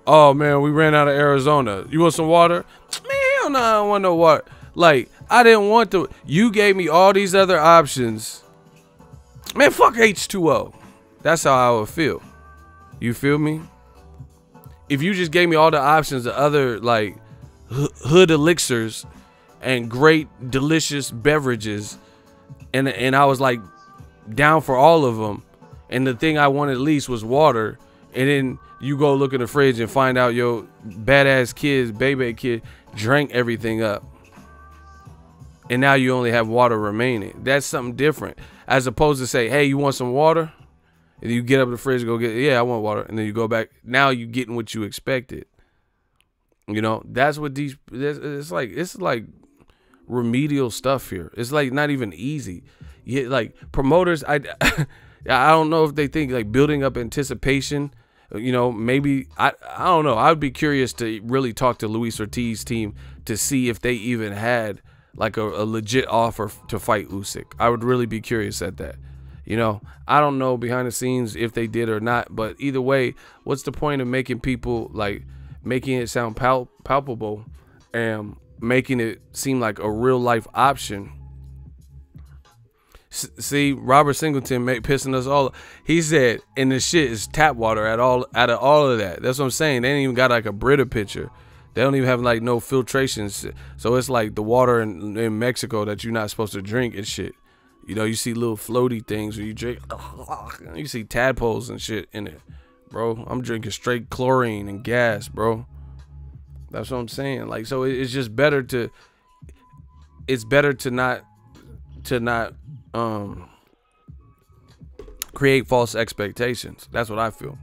Oh man, we ran out of Arizona. You want some water? Man, hell no, I don't want no water. Like, I didn't want to. You gave me all these other options. Man, fuck H2O. That's how I would feel. You feel me? If you just gave me all the options of other, like, hood elixirs and great, delicious beverages, and I was, like, down for all of them, and the thing I wanted least was water, and then you go look in the fridge and find out your badass kids, baby kid, drank everything up, and now you only have water remaining. That's something different, as opposed to say, hey, you want some water? And you get up to the fridge and go get, yeah, I want water. And then you go back. Now you're getting what you expected. You know, that's what it's like remedial stuff here. It's like not even easy. Like promoters, I don't know if they think like building up anticipation, you know, maybe, I don't know. I would be curious to really talk to Luis Ortiz's team to see if they even had like a legit offer to fight Usyk. I would really be curious at that. You know, I don't know behind the scenes if they did or not, but either way, what's the point of making people, like, making it sound palpable and making it seem like a real life option? See, Robert Singleton pissing us all. He said, and the shit is tap water out of all of that. That's what I'm saying. They ain't even got like a Brita pitcher. They don't even have like no filtrations. So it's like the water in Mexico that you're not supposed to drink and shit. You know, you see little floaty things where you drink. You see tadpoles and shit in it, bro. I'm drinking straight chlorine and gas, bro. That's what I'm saying. Like, so it's just better to. It's better to not to not create false expectations. That's what I feel.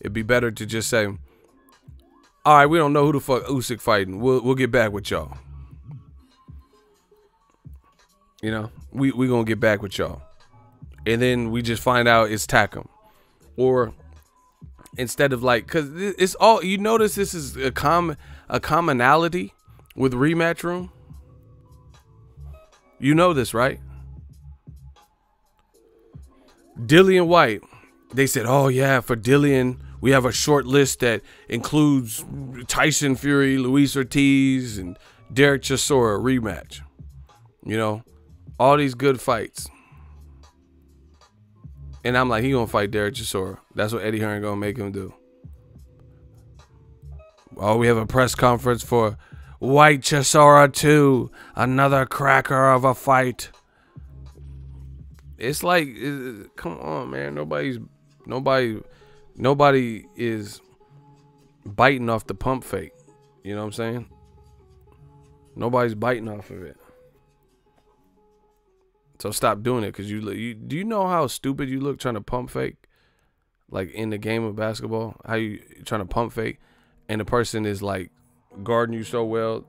It'd be better to just say, all right, we don't know who the fuck Usyk fighting. We'll get back with y'all. You know, we gonna get back with y'all. And then we just find out it's Takam. Or instead of like, cause it's all, you notice this is a commonality with Rematch Room. You know this, right? Dillian White. They said, oh yeah, for Dillian, we have a short list that includes Tyson Fury, Luis Ortiz, and Derek Chisora rematch. You know, all these good fights. And I'm like, he gonna fight Derek Chisora. That's what Eddie Hearn gonna make him do. Oh, we have a press conference for White Chisora 2. Another cracker of a fight. It's like, come on, man. Nobody is biting off the pump fake. You know what I'm saying? Nobody's biting off of it. So stop doing it, because do you know how stupid you look trying to pump fake? Like in the game of basketball, how you trying to pump fake, and the person is like guarding you so well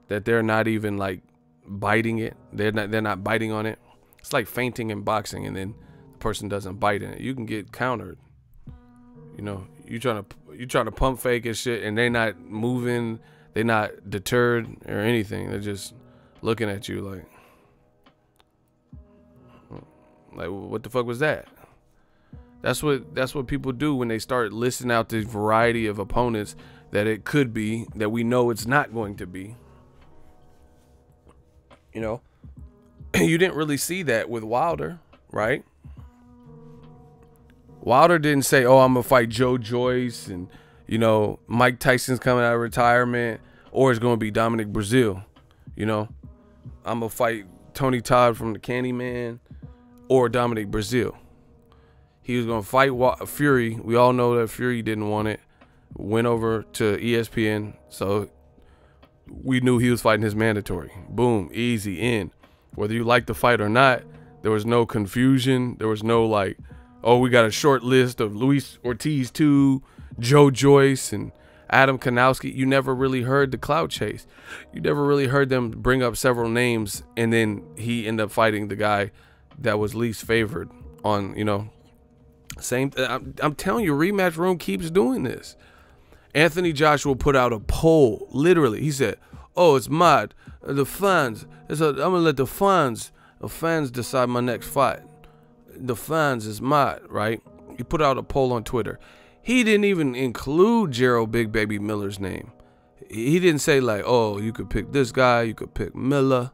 that they're not even like biting it. They're not biting on it. It's like fainting in boxing, and then the person doesn't bite in it. You can get countered. You know, you trying to pump fake and shit, and they're not moving, they're not deterred or anything. They're just looking at you like what the fuck was that? That's what people do when they start listing out this variety of opponents that it could be, that we know it's not going to be. You know, you didn't really see that with Wilder, right? Wilder didn't say, oh, I'm gonna fight Joe Joyce, and you know, Mike Tyson's coming out of retirement, or it's gonna be Dominic Brazil. You know, I'm gonna fight Tony Todd from the Candyman, or Dominic Brazil. He was gonna fight Fury. We all know that Fury didn't want it. Went over to ESPN, so we knew he was fighting his mandatory. Boom, easy in. Whether you like the fight or not, there was no confusion. There was no like, oh, we got a short list of Luis Ortiz 2, Joe Joyce, and Adam Kanowski. You never really heard the clout chase. You never really heard them bring up several names, and then he ended up fighting the guy that was least favored on, you know, same. I'm telling you, Rematch Room keeps doing this. Anthony Joshua put out a poll. Literally, he said, oh, it's mad. The fans. I'm gonna let the fans decide my next fight. The fans is mad, right? He put out a poll on Twitter. He didn't even include Gerald Big Baby Miller's name. He didn't say like, oh, you could pick this guy, you could pick Miller.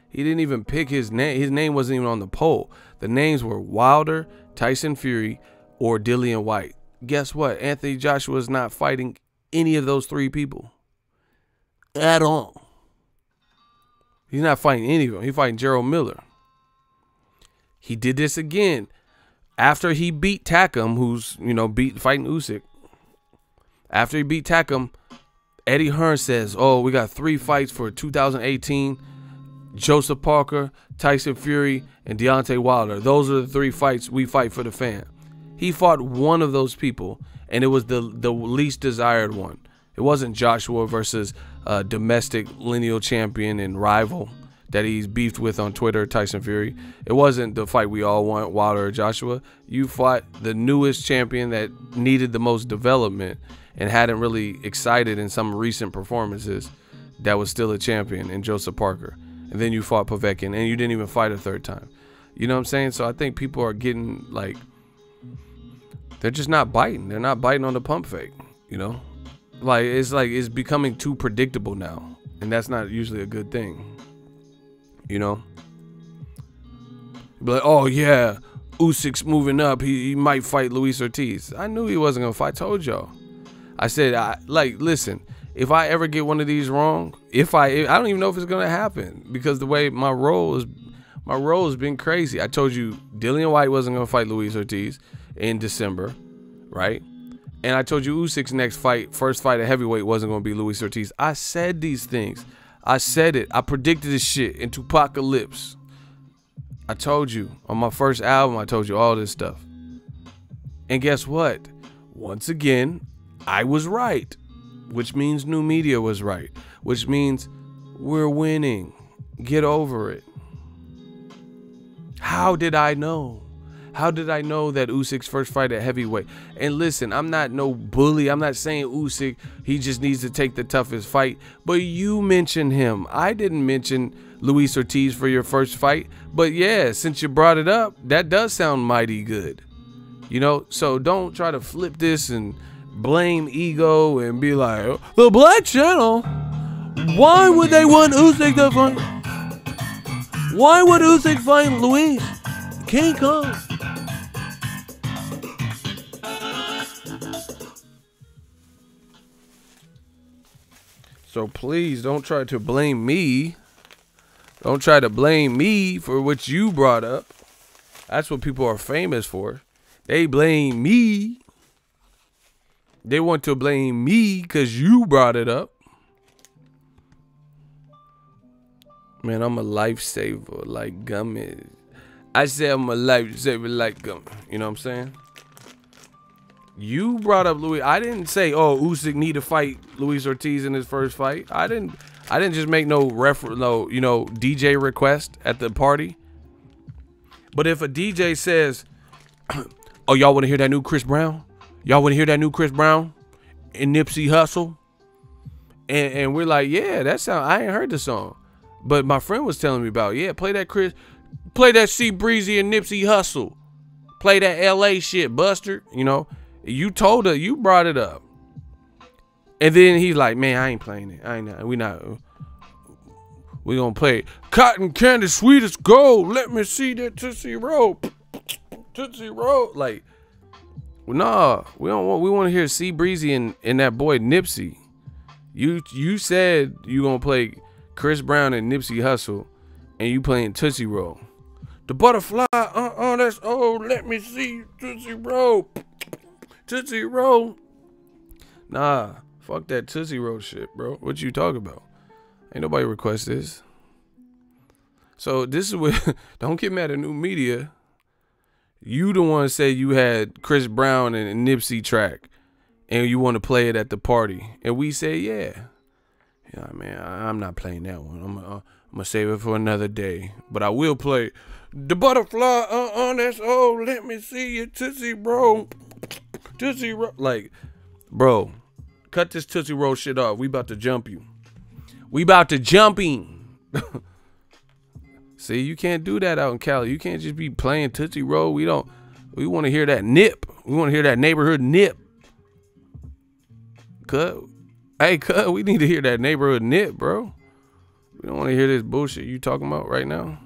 He didn't even pick his name. His name wasn't even on the poll. The names were Wilder, Tyson Fury, or Dillian White. Guess what? Anthony Joshua is not fighting any of those three people at all. He's not fighting any of them. He's fighting Gerald Miller. He did this again after he beat Takam, who's, you know, fighting Usyk. After he beat Takam, Eddie Hearn says, oh, we got 3 fights for 2018. Joseph Parker, Tyson Fury, and Deontay Wilder. Those are the 3 fights we fight for the fan. He fought one of those people, and it was the least desired one. It wasn't Joshua versus a domestic lineal champion and rival that he's beefed with on Twitter, Tyson Fury. It wasn't the fight we all want, Wilder or Joshua. You fought the newest champion that needed the most development and hadn't really excited in some recent performances that was still a champion in Joseph Parker. And then you fought Povetkin, and you didn't even fight a 3rd time. You know what I'm saying? So I think people are getting, like, they're just not biting. They're not biting on the pump fake, you know? Like it's becoming too predictable now, and that's not usually a good thing, you know? Be like, oh, yeah, Usyk's moving up. He might fight Luis Ortiz. I knew he wasn't going to fight. I told y'all. I said, listen, if I ever get one of these wrong, I don't even know if it's gonna happen, because the way my role has been crazy. I told you Dillian White wasn't gonna fight Luis Ortiz in December, right? And I told you Usyk's first fight at heavyweight wasn't gonna be Luis Ortiz. I said these things. I said it. I predicted this shit into apocalypse. I told you on my first album, I told you all this stuff. And guess what? Once again, I was right, which means new media was right, which means we're winning. Get over it. How did I know? How did I know that Usyk's first fight at heavyweight? And listen, I'm not no bully. I'm not saying Usyk, he just needs to take the toughest fight. But you mentioned him. I didn't mention Luis Ortiz for your first fight. But yeah, since you brought it up, that does sound mighty good. You know, so don't try to flip this and blame ego and be like, the Black Channel, why would they want Usyk to fight? Why would Usyk fight Luis? Can't come. So please don't try to blame me. Don't try to blame me for what you brought up. That's what people are famous for. They blame me. They want to blame me because you brought it up. Man, I'm a lifesaver like gummies. I say I'm a lifesaver like gummies. You know what I'm saying? You brought up Luis. I didn't say, oh, Usyk need to fight Luis Ortiz in his first fight. I didn't just make no DJ request at the party. But if a DJ says, oh, y'all want to hear that new Chris Brown? Y'all want to hear that new Chris Brown and Nipsey Hussle? And we're like, yeah, that sound. I ain't heard the song, but my friend was telling me about. Yeah, play that C Breezy and Nipsey Hussle. Play that LA shit, Buster. You know, you told her, you brought it up, and then he's like, man, I ain't playing it. We gonna play Cotton Candy, Sweet as Gold. Let me see that Tootsie Roll. Tootsie Roll. Like, nah, we don't want. We want to hear C Breezy and that boy Nipsey. You said you gonna play Chris Brown and Nipsey Hussle, and you playing Tootsie Roll. The butterfly, that's old. Let me see Tootsie Roll. Tootsie Roll. Nah, fuck that Tootsie Roll shit, bro. What you talking about? Ain't nobody request this. So this is what. Don't get mad at new media. You the one say you had Chris Brown and Nipsey track, and you want to play it at the party, and we say yeah. Yeah, man, I'm not playing that one. I'm gonna save it for another day. But I will play the butterfly. That's old. Let me see your Tootsie Roll. Tootsie Roll. Like, bro, cut this Tootsie Roll shit off. We about to jump you. We about to jumping. See, you can't do that out in Cali. You can't just be playing Tootsie Roll. We want to hear that nip. We want to hear that neighborhood nip. Cut. Hey, cut. We need to hear that neighborhood nip, bro. We don't want to hear this bullshit you talking about right now.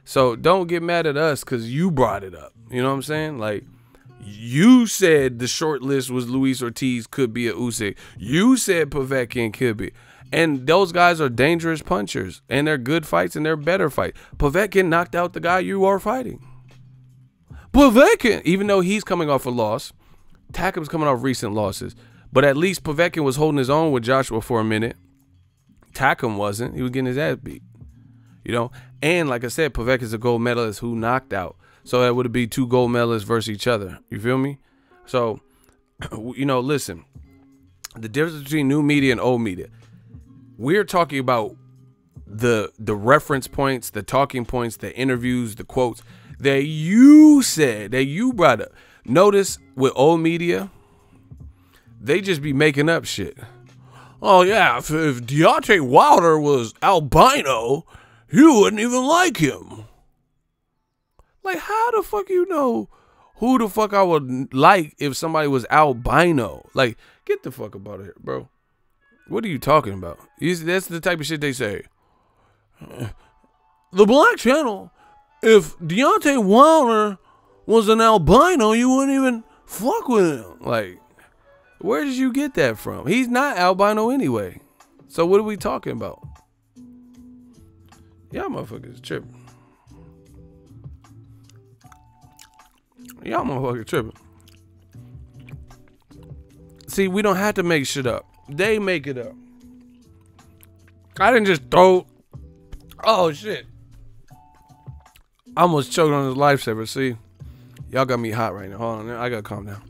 So don't get mad at us because you brought it up. You know what I'm saying? Like, you said the short list was Luis Ortiz could be a Usyk. You said Povetkin could be. And those guys are dangerous punchers. And they're good fights and they're better fights. Povetkin knocked out the guy you are fighting. Povetkin, even though he's coming off a loss, Takam's coming off recent losses. But at least Povetkin was holding his own with Joshua for a minute. Takam wasn't. He was getting his ass beat. You know? And like I said, Povetkin's a gold medalist who knocked out. So that would be two gold medalists versus each other. You feel me? So, you know, listen. The difference between new media and old media. We're talking about the reference points, the talking points, the interviews, the quotes that you said, that you brought up. Notice with old media, they just be making up shit. Oh, yeah, if Deontay Wilder was albino, you wouldn't even like him. Like, how the fuck you know who the fuck I would like if somebody was albino? Like, get the fuck up out of here, bro. What are you talking about? That's the type of shit they say. The Black Channel, if Deontay Wilder was an albino, you wouldn't even fuck with him. Like, where did you get that from? He's not albino anyway. So what are we talking about? Y'all motherfuckers tripping. Y'all motherfuckers tripping. See, we don't have to make shit up. They make it up. I didn't just throw. Oh shit! I almost choked on this lifesaver. See, y'all got me hot right now. Hold on, I gotta calm down.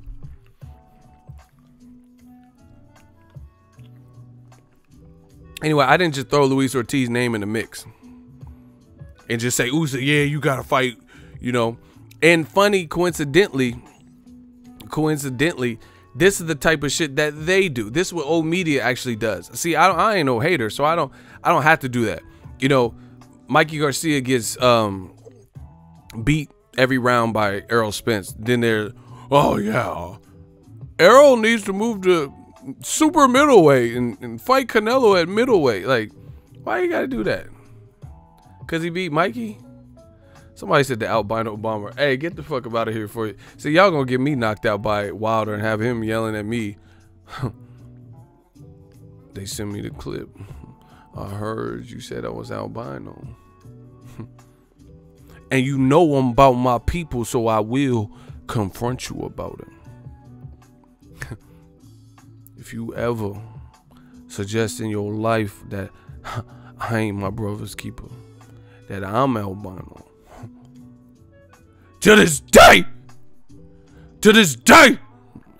Anyway, I didn't just throw Luis Ortiz's name in the mix and just say, Usyk, yeah, you gotta fight, you know. And funny, coincidentally, this is the type of shit that they do. This is what old media actually does. See, I ain't no hater, so I don't have to do that. You know, Mikey Garcia gets beat every round by Errol Spence. Then they're, oh yeah, Errol needs to move to super middleweight and fight Canelo at middleweight. Like, why you gotta do that? Cause he beat Mikey? Somebody said the albino bomber. Hey, get the fuck up out of here for you. See, y'all gonna get me knocked out by Wilder and have him yelling at me. They sent me the clip. I heard you said I was albino. And you know I'm about my people, so I will confront you about it. If you ever suggest in your life that I ain't my brother's keeper, that I'm albino, to this day,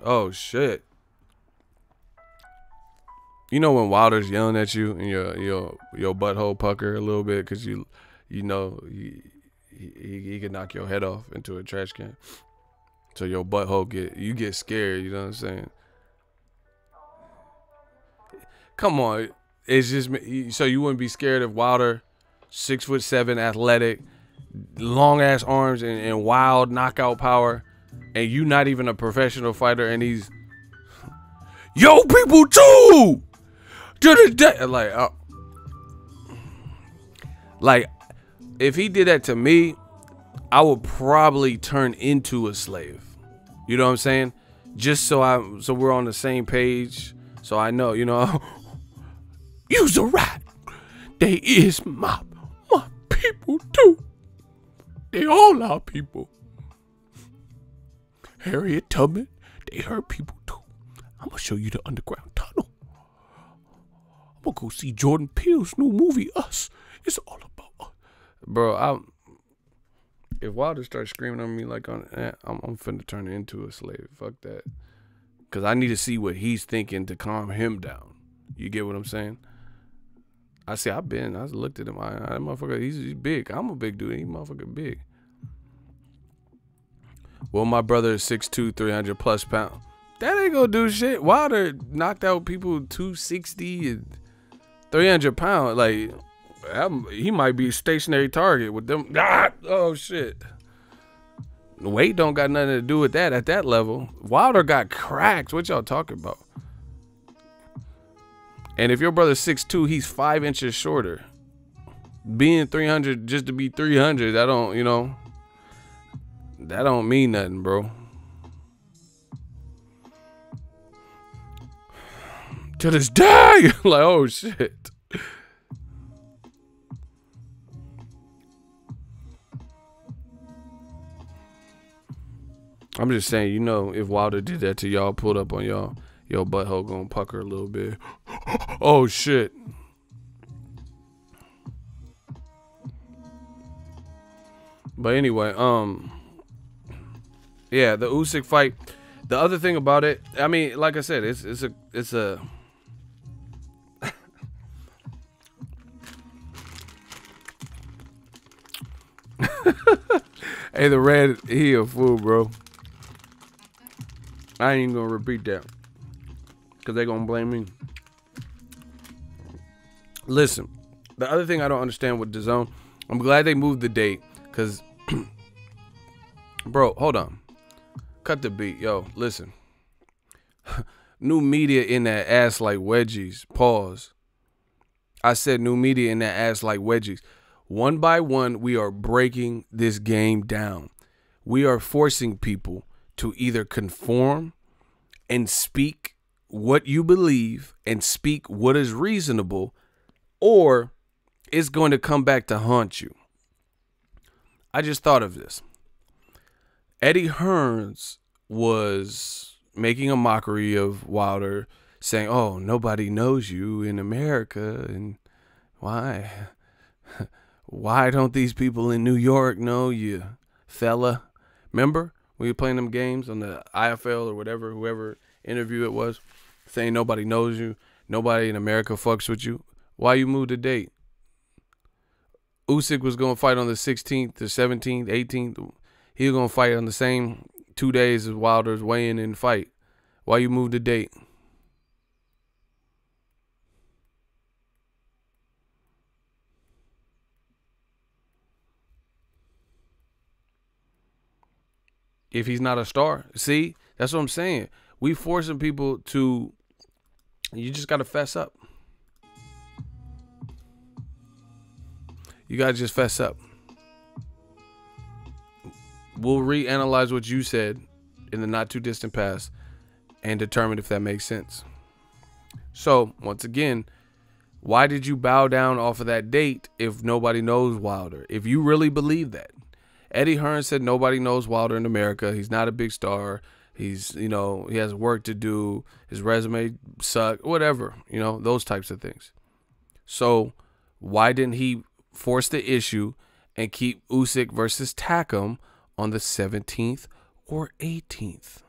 oh shit. You know when Wilder's yelling at you and your butthole pucker a little bit because you know he can knock your head off into a trash can, so your butthole get scared. You know what I'm saying? Come on, it's just so you wouldn't be scared of Wilder, 6'7", athletic, long ass arms and wild knockout power, and you not even a professional fighter, and he's yo people too to this day. Like if he did that to me, I would probably turn into a slave. You know what I'm saying? Just so we're on the same page, so I know, you know. You's right. They is my people too. They all our people. Harriet Tubman, they her people too. I'm gonna show you the underground tunnel. I'm gonna go see Jordan Peele's new movie, Us. It's all about us. Bro, if Wilder starts screaming on me like I'm finna turn into a slave. Fuck that. Cause I need to see what he's thinking to calm him down. You get what I'm saying? I looked at him. That motherfucker, he's big. I'm a big dude. He motherfucker big. Well, my brother is 6'2", 300 plus pounds. That ain't gonna do shit. Wilder knocked out people 260 and 300 pounds. Like, he might be a stationary target with them. Oh shit. Weight don't got nothing to do with that at that level. Wilder got cracked. What y'all talking about? And if your brother's 6'2", he's 5 inches shorter. Being 300 just to be 300, that don't mean nothing, bro. To this day, like, oh shit. I'm just saying, you know, if Wilder did that to y'all, pulled up on y'all, your butthole gonna pucker a little bit. Oh shit. But anyway, yeah, the Usyk fight. The other thing about it, I mean, like I said, it's a hey, the red, he a fool, bro. I ain't gonna repeat that. Cause they gonna blame me. Listen, the other thing I don't understand with Dazn, I'm glad they moved the date, cause bro, hold on. Cut the beat, yo, listen. New media in that ass like wedgies. Pause. I said new media in that ass like wedgies. One by one, we are breaking this game down. We are forcing people to either conform and speak what you believe and speak what is reasonable, or it's going to come back to haunt you. I just thought of this. Eddie Hearns was making a mockery of Wilder, saying, "Oh, nobody knows you in America, and why? Why don't these people in New York know you, fella?" Remember when you were playing them games on the IFL or whatever, whoever interview it was, saying nobody knows you, nobody in America fucks with you. Why you moved the date? Usyk was going to fight on the 16th, the 17th, 18th. He was going to fight on the same 2 days as Wilder's weigh-in and fight. Why you moved the date? If he's not a star. See, that's what I'm saying. We forcing people to, you just got to fess up. You got to just fess up. We'll reanalyze what you said in the not too distant past and determine if that makes sense. So, once again, why did you bow down off of that date if nobody knows Wilder? If you really believe that. Eddie Hearn said nobody knows Wilder in America. He's not a big star. He's, he has work to do. His resume sucks, whatever, those types of things. So why didn't he force the issue and keep Usyk versus Takam on the 17th or 18th?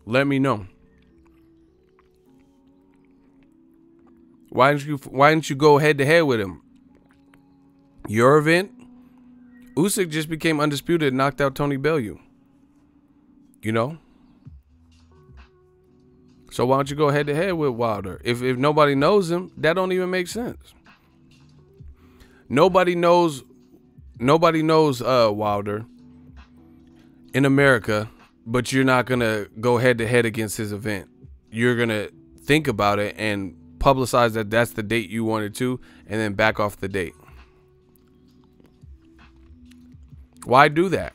Let me know. Why didn't you go head to head with him? Your event? Usyk just became undisputed and knocked out Tony Bellew. So why don't you go head to head with Wilder? If nobody knows him, that don't even make sense. Nobody knows Wilder in America, but you're not gonna go head to head against his event. You're gonna think about it and publicize that that's the date you wanted to, and then back off the date. Why do that?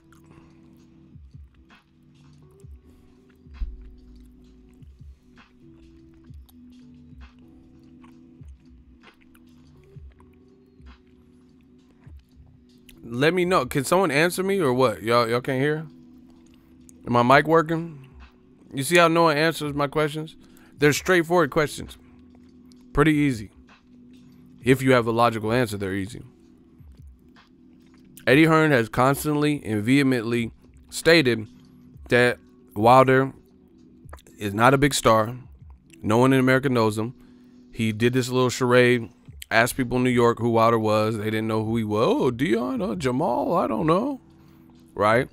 Let me know. Can someone answer me or what? Y'all can't hear? Am my mic working? You see how no one answers my questions? They're straightforward questions. Pretty easy. If you have a logical answer, they're easy. Eddie Hearn has constantly and vehemently stated that Wilder is not a big star. No one in America knows him. He did this little charade, asked people in New York who Wilder was. They didn't know who he was. Oh, Dion, Jamal, I don't know. Right?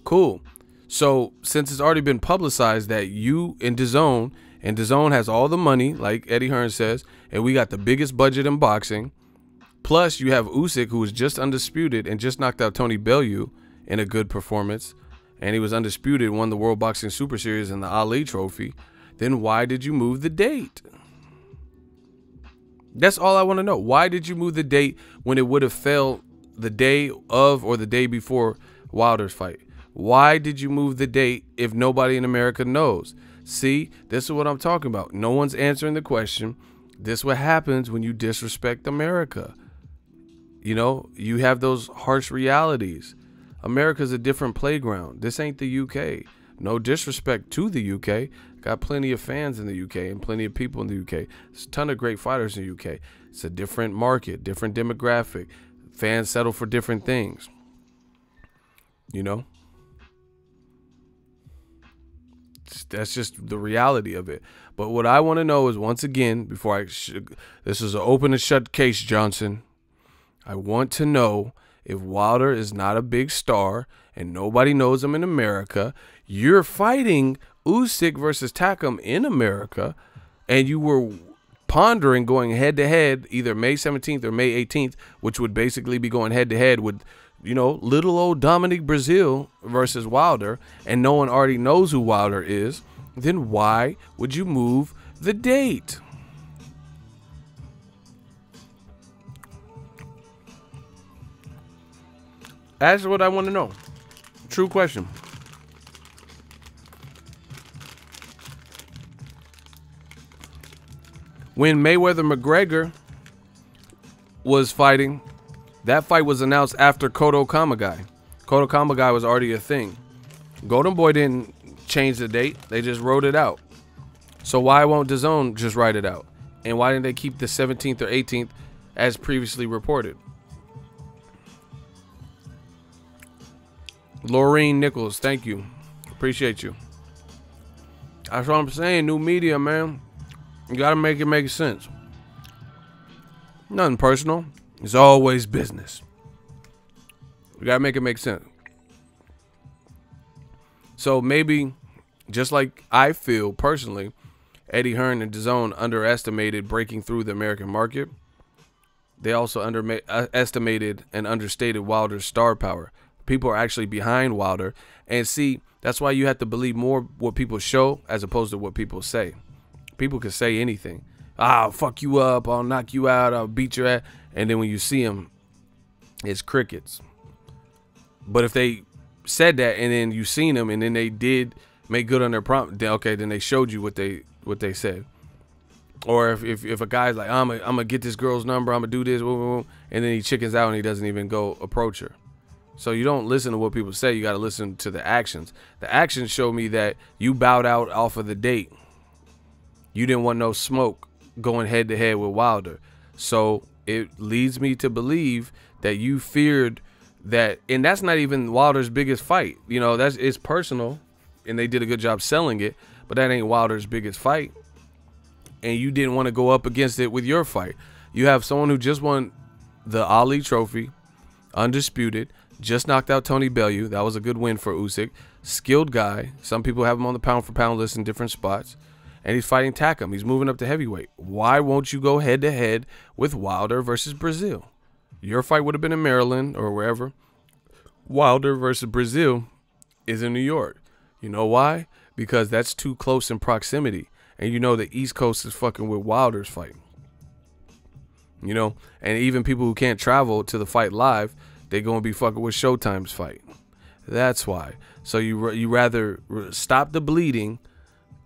Cool. So since it's already been publicized that you in Dazn, and Dazn has all the money, like Eddie Hearn says, and we got the biggest budget in boxing. Plus, you have Usyk, who was just undisputed and just knocked out Tony Bellew in a good performance. And he was undisputed, won the World Boxing Super Series and the Ali Trophy. Then why did you move the date? That's all I want to know. Why did you move the date when it would have fell the day of or the day before Wilder's fight? Why did you move the date if nobody in America knows? See, this is what I'm talking about. No one's answering the question. This is what happens when you disrespect America. You have those harsh realities. America's a different playground. This ain't the UK. No disrespect to the UK. Got plenty of fans in the UK and plenty of people in the UK. There's a ton of great fighters in the UK. It's a different market, different demographic. Fans settle for different things. That's just the reality of it. But what I want to know is, once again, this is an open and shut case, Johnson. I want to know if Wilder is not a big star and nobody knows him in America. You're fighting Usyk versus Takam in America, and you were pondering going head to head either May 17th or May 18th, which would basically be going head to head with little old Dominic Brazil versus Wilder, and no one already knows who Wilder is. Then why would you move the date? That's what I want to know. True question. When Mayweather-McGregor was fighting, that fight was announced after Kodo Kamagai. Kodo Kamagai was already a thing. Golden Boy didn't change the date. They just wrote it out. So why won't Dazn just write it out? And why didn't they keep the 17th or 18th as previously reported? Laureen Nichols, thank you. Appreciate you. That's what I'm saying. New media, man. You gotta make it make sense. Nothing personal. It's always business. You gotta make it make sense. So maybe, just like I feel personally, Eddie Hearn and Dazn underestimated breaking through the American market. They also underestimated and understated Wilder's star power. People are actually behind Wilder. And see, that's why you have to believe more what people show as opposed to what people say. People can say anything. I'll fuck you up. I'll knock you out. I'll beat your ass. And then when you see them, it's crickets. But if they said that and then you seen them and then they did make good on their prompt, then okay, then they showed you what they said. Or if a guy's like, I'm gonna get this girl's number, I'm gonna do this, and then he chickens out and he doesn't even go approach her. So you don't listen to what people say, you gotta listen to the actions. The actions show me that you bowed out off of the date. You didn't want no smoke going head to head with Wilder. So it leads me to believe that you feared that, and that's not even Wilder's biggest fight. You know, it's personal, and they did a good job selling it, but that ain't Wilder's biggest fight. And you didn't want to go up against it with your fight. You have someone who just won the Ali Trophy, undisputed, just knocked out Tony Bellew. That was a good win for Usyk. Skilled guy. Some people have him on the pound-for-pound list in different spots. And he's fighting Takam. He's moving up to heavyweight. Why won't you go head-to-head with Wilder versus Brazil? Your fight would have been in Maryland or wherever. Wilder versus Brazil is in New York. You know why? Because that's too close in proximity. And you know the East Coast is fucking with Wilder's fight. You know? And even people who can't travel to the fight live, they're going to be fucking with Showtime's fight. That's why. So you rather stop the bleeding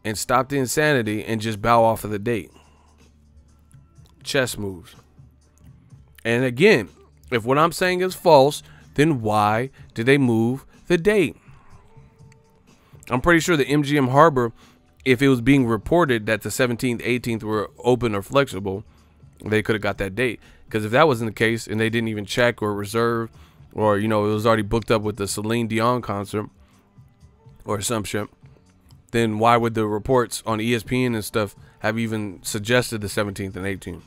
and stop the insanity and just bow off of the date. Chess moves. And again, if what I'm saying is false, then why did they move the date? I'm pretty sure the MGM Harbor, if it was being reported that the 17th, 18th were open or flexible, they could have got that date. Because if that wasn't the case and they didn't even check or reserve, or, you know, it was already booked up with the Celine Dion concert or some shit, then why would the reports on ESPN and stuff have even suggested the 17th and 18th?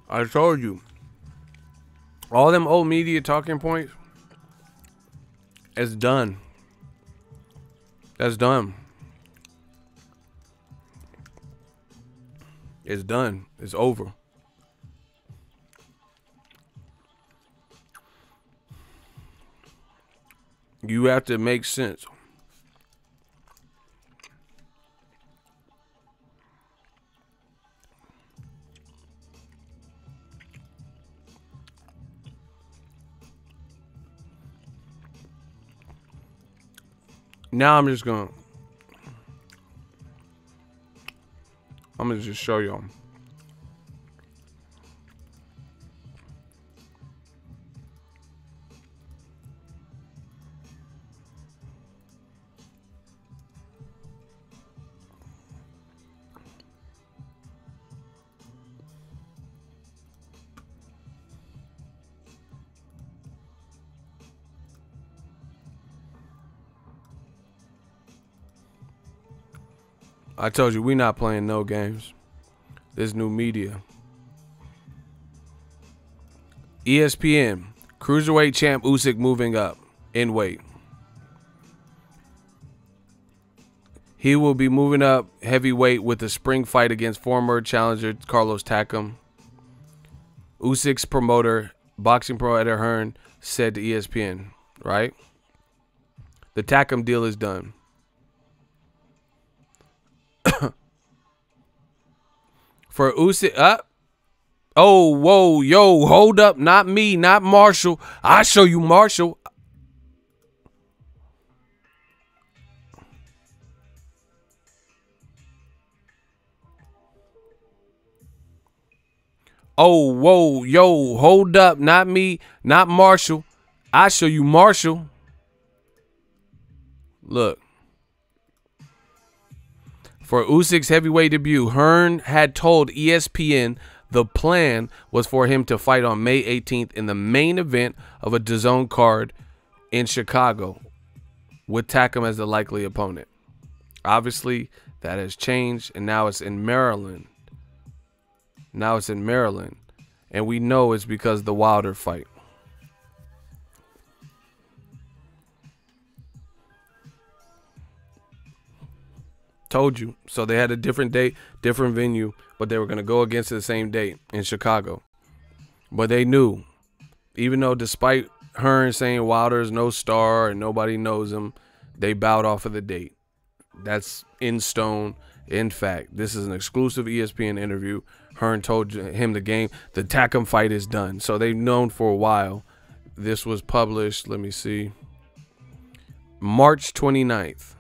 I told you. All them old media talking points, it's done. That's done. It's done. It's over. You have to make sense. Now I'm gonna just show y'all. I told you, we not playing no games. This new media. ESPN. Cruiserweight champ Usyk moving up in weight. He will be moving up heavyweight with a spring fight against former challenger Carlos Takam. Usyk's promoter, boxing promoter Hearn, said to ESPN, right? The Takam deal is done. For Usyk, oh, whoa, yo, hold up, not me, not Marshall. I'll show you Marshall. Oh, whoa, yo, hold up. Not me, not Marshall. I show you Marshall. Look. For Usyk's heavyweight debut, Hearn had told ESPN the plan was for him to fight on May 18th in the main event of a Dazn card in Chicago with Takam as the likely opponent. Obviously, that has changed, and now it's in Maryland. Now it's in Maryland, and we know it's because of the Wilder fight. Told you. So they had a different date, different venue, but they were going to go against the same date in Chicago. But they knew, even though despite Hearn saying Wilder is no star and nobody knows him, they bowed off of the date. That's in stone. In fact, this is an exclusive ESPN interview. Hearn told him the Takam fight is done. So they've known for a while. This was published, let me see, March 29th.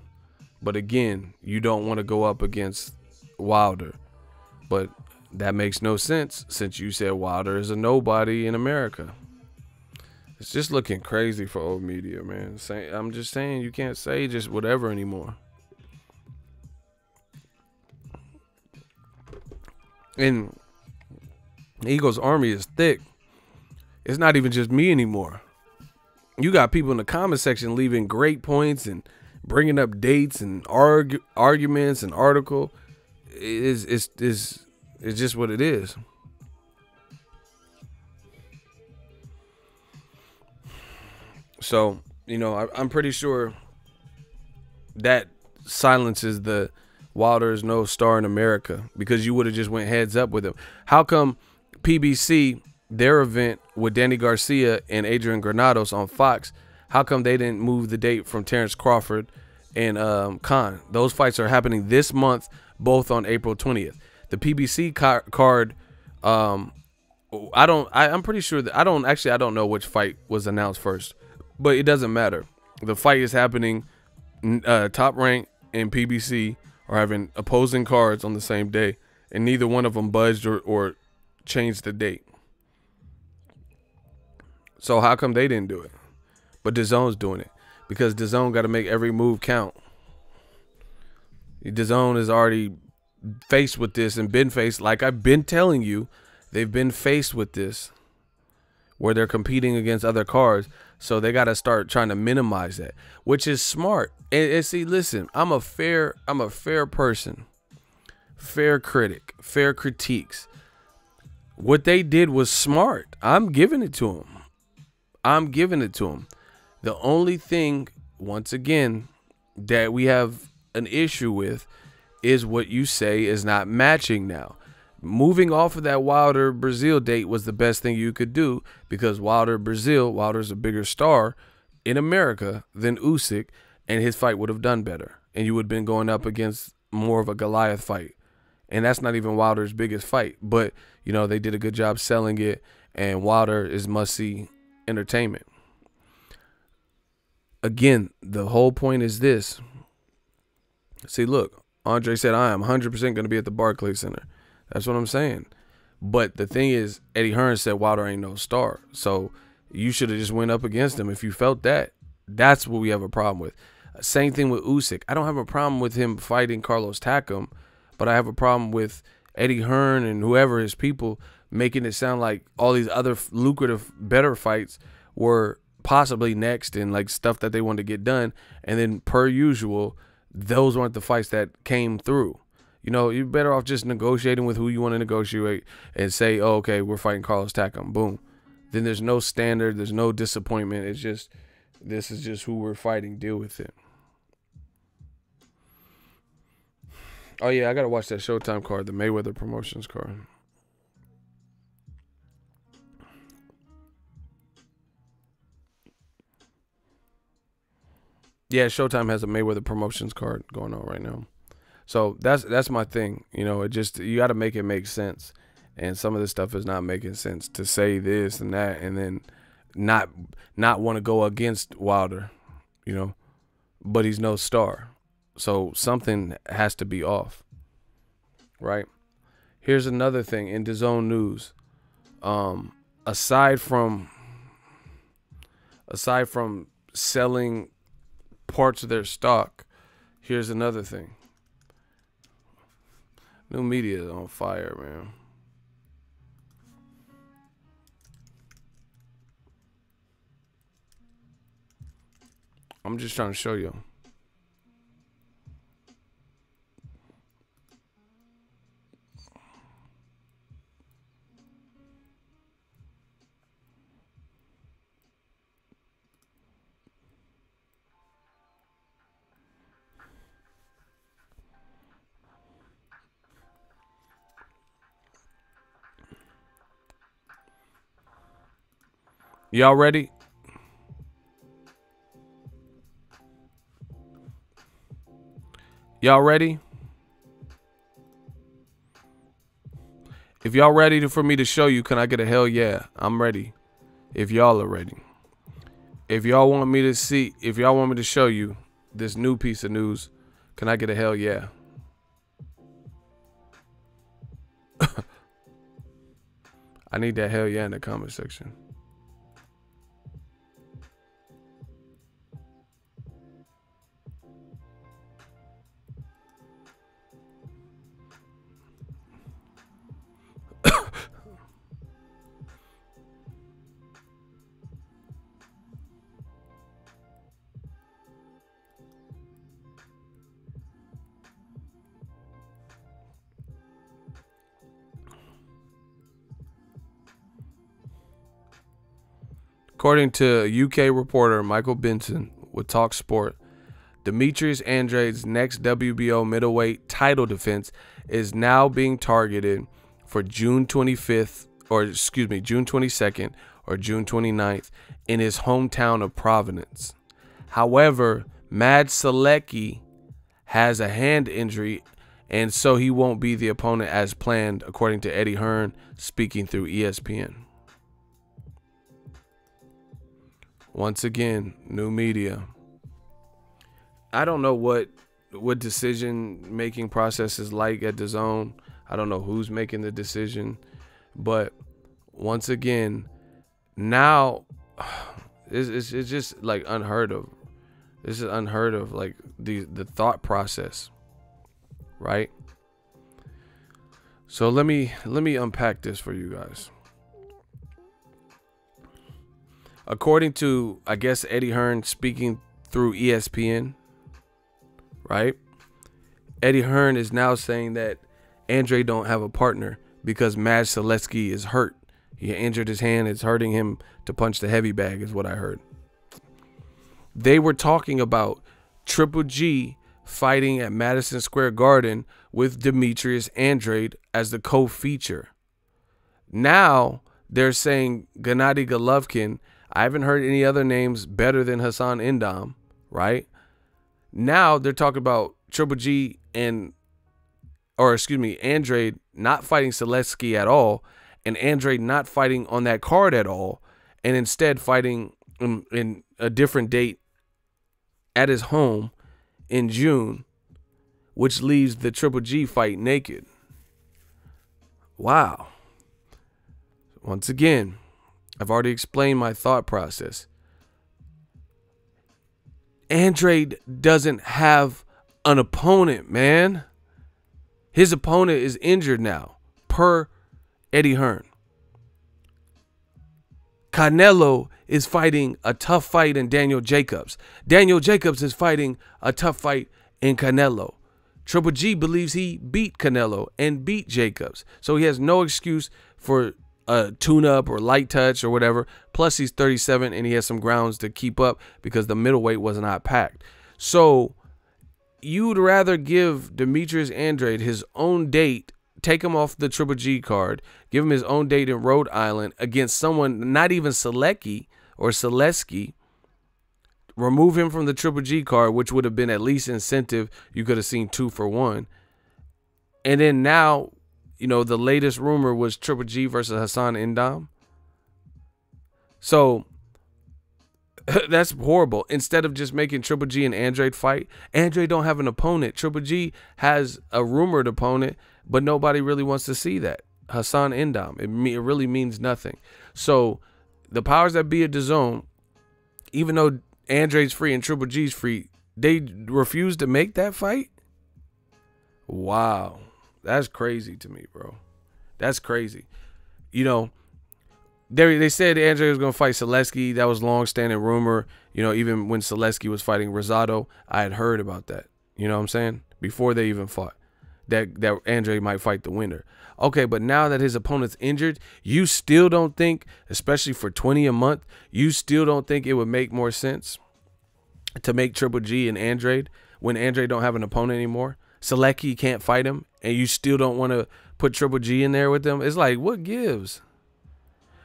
But again, you don't want to go up against Wilder. But that makes no sense since you said Wilder is a nobody in America. It's just looking crazy for old media, man. I'm just saying you can't say just whatever anymore. And Eagles Army is thick. It's not even just me anymore. You got people in the comment section leaving great points and bringing up dates and arguments and article. It's just what it is. So, you know, I'm pretty sure that silences the Wilder is no star in America, because you would have just went heads up with him. How come PBC, their event with Danny Garcia and Adrian Granados on Fox, how come they didn't move the date from Terrence Crawford and Khan? Those fights are happening this month, both on April 20th. The PBC card, I'm pretty sure that I don't know which fight was announced first, but it doesn't matter. The fight is happening. Top Rank and PBC are having opposing cards on the same day, and neither one of them budged or changed the date. So how come they didn't do it? But DAZN's doing it, because DAZN got to make every move count. DAZN is already faced with this and been faced, like I've been telling you, they've been faced with this where they're competing against other cards. So they got to start trying to minimize that, which is smart. And see, listen, I'm a fair person, fair critic, fair critiques. What they did was smart. I'm giving it to them. I'm giving it to them. The only thing, once again, that we have an issue with is what you say is not matching now. Moving off of that Wilder Brazil date was the best thing you could do, because Wilder's a bigger star in America than Usyk, and his fight would have done better. And you would have been going up against more of a Goliath fight. And that's not even Wilder's biggest fight. But, you know, they did a good job selling it, and Wilder is must-see entertainment. Again, the whole point is this. See, look, Andre said, I am 100% going to be at the Barclays Center. That's what I'm saying. But the thing is, Eddie Hearn said Wilder ain't no star. So you should have just went up against him if you felt that. That's what we have a problem with. Same thing with Usyk. I don't have a problem with him fighting Carlos Takam, but I have a problem with Eddie Hearn and whoever his people making it sound like all these other lucrative, better fights were possibly next and like stuff that they wanted to get done. And then per usual, those weren't the fights that came through. You know, you're better off just negotiating with who you want to negotiate and say, oh, okay, we're fighting Carlos Takam. Boom. Then there's no standard. There's no disappointment. It's just, this is just who we're fighting. Deal with it. Oh, yeah, I got to watch that Showtime card, the Mayweather Promotions card. Yeah, Showtime has a Mayweather Promotions card going on right now. So that's my thing. You know, it just, you got to make it make sense. And some of this stuff is not making sense, to say this and that and then not want to go against Wilder, you know, but he's no star. So something has to be off, right? Here's another thing in DAZN news. aside from selling parts of their stock, here's another thing. New media is on fire, man. I'm just trying to show you. Y'all ready? Y'all ready? If y'all ready for me to show you, can I get a hell yeah? I'm ready. If y'all are ready. If y'all want me to see, if y'all want me to show you this new piece of news, can I get a hell yeah? I need that hell yeah in the comment section. According to UK reporter Michael Benson with TalkSport, Demetrius Andrade's next WBO middleweight title defense is now being targeted for June 25th, or excuse me, June 22nd or June 29th in his hometown of Providence. However, Mad Selecki has a hand injury, and so he won't be the opponent as planned, according to Eddie Hearn speaking through ESPN. Once again, new media. I don't know what decision-making process is like at Dazn. I don't know who's making the decision. But once again, now it's just like unheard of. This is unheard of, like the thought process, right? So let me unpack this for you guys. According to, I guess, Eddie Hearn speaking through ESPN, right? Eddie Hearn is now saying that Andre don't have a partner because Mad Selecki is hurt. He injured his hand. It's hurting him to punch the heavy bag is what I heard. They were talking about Triple G fighting at Madison Square Garden with Demetrius Andrade as the co-feature. Now they're saying Gennady Golovkin. I haven't heard any other names better than Hassan Endam, right? Now they're talking about Triple G Andrade not fighting Selecki at all, and Andrade not fighting on that card at all, and instead fighting in a different date at his home in June, which leaves the Triple G fight naked. Wow. Once again, I've already explained my thought process. Andrade doesn't have an opponent, man. His opponent is injured now, per Eddie Hearn. Canelo is fighting a tough fight in Daniel Jacobs. Daniel Jacobs is fighting a tough fight in Canelo. Triple G believes he beat Canelo and beat Jacobs, so he has no excuse for a tune-up or light touch or whatever. Plus, he's 37 and he has some grounds to keep up because the middleweight was not packed. So you'd rather give Demetrius Andrade his own date, take him off the Triple G card, give him his own date in Rhode Island against someone not even Selecki or Selecki, remove him from the Triple G card, which would have been at least incentive. You could have seen 2 for 1. And then now, you know, the latest rumor was Triple G versus Hassan Endam. So that's horrible. Instead of just making Triple G and Andrade fight, Andrade don't have an opponent. Triple G has a rumored opponent, but nobody really wants to see that. Hassan Indam. It really means nothing. So the powers that be at Dazn, even though Andre's free and Triple G's free, they refuse to make that fight. Wow, that's crazy to me, bro. That's crazy. You know, they said Andre was gonna fight Selesky. That was long-standing rumor. You know, even when Selesky was fighting Rosado, I had heard about that. You know what I'm saying? Before they even fought, that Andre might fight the winner. Okay, but now that his opponent's injured, you still don't think, especially for 20 a month, you still don't think it would make more sense to make Triple G and Andre when Andre don't have an opponent anymore? Selecki can't fight him, and you still don't want to put Triple G in there with them? It's like, what gives?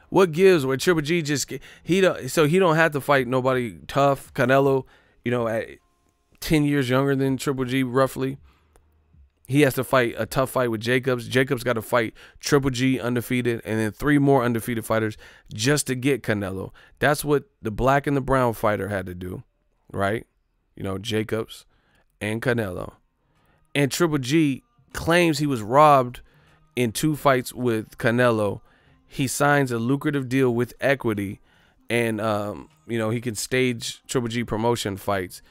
What gives where Triple G just he don't have to fight nobody tough. Canelo, you know, at 10 years younger than Triple G roughly. He has to fight a tough fight with Jacobs. Jacobs got to fight Triple G undefeated and then 3 more undefeated fighters just to get Canelo. That's what the black and the brown fighter had to do, right? You know, Jacobs and Canelo. And Triple G claims he was robbed in 2 fights with Canelo. He signs a lucrative deal with Equity, and you know, he can stage Triple G promotion fights.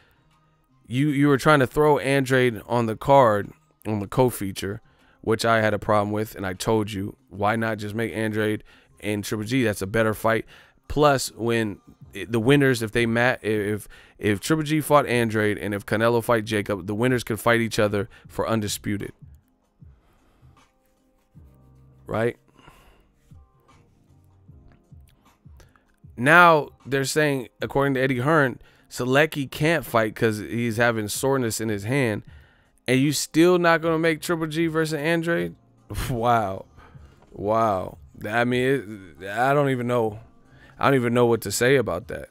You were trying to throw Andre on the card on the co-feature, which I had a problem with, and I told you, why not just make Andre and Triple G? That's a better fight. Plus, when the winners, if they if Triple G fought Andre and if Canelo fight Jacob, the winners could fight each other for undisputed, right? Now they're saying, according to Eddie Hearn, Selecki can't fight because he's having soreness in his hand, and you still not gonna make Triple G versus Andre? Wow, wow. I mean, I don't even know what to say about that.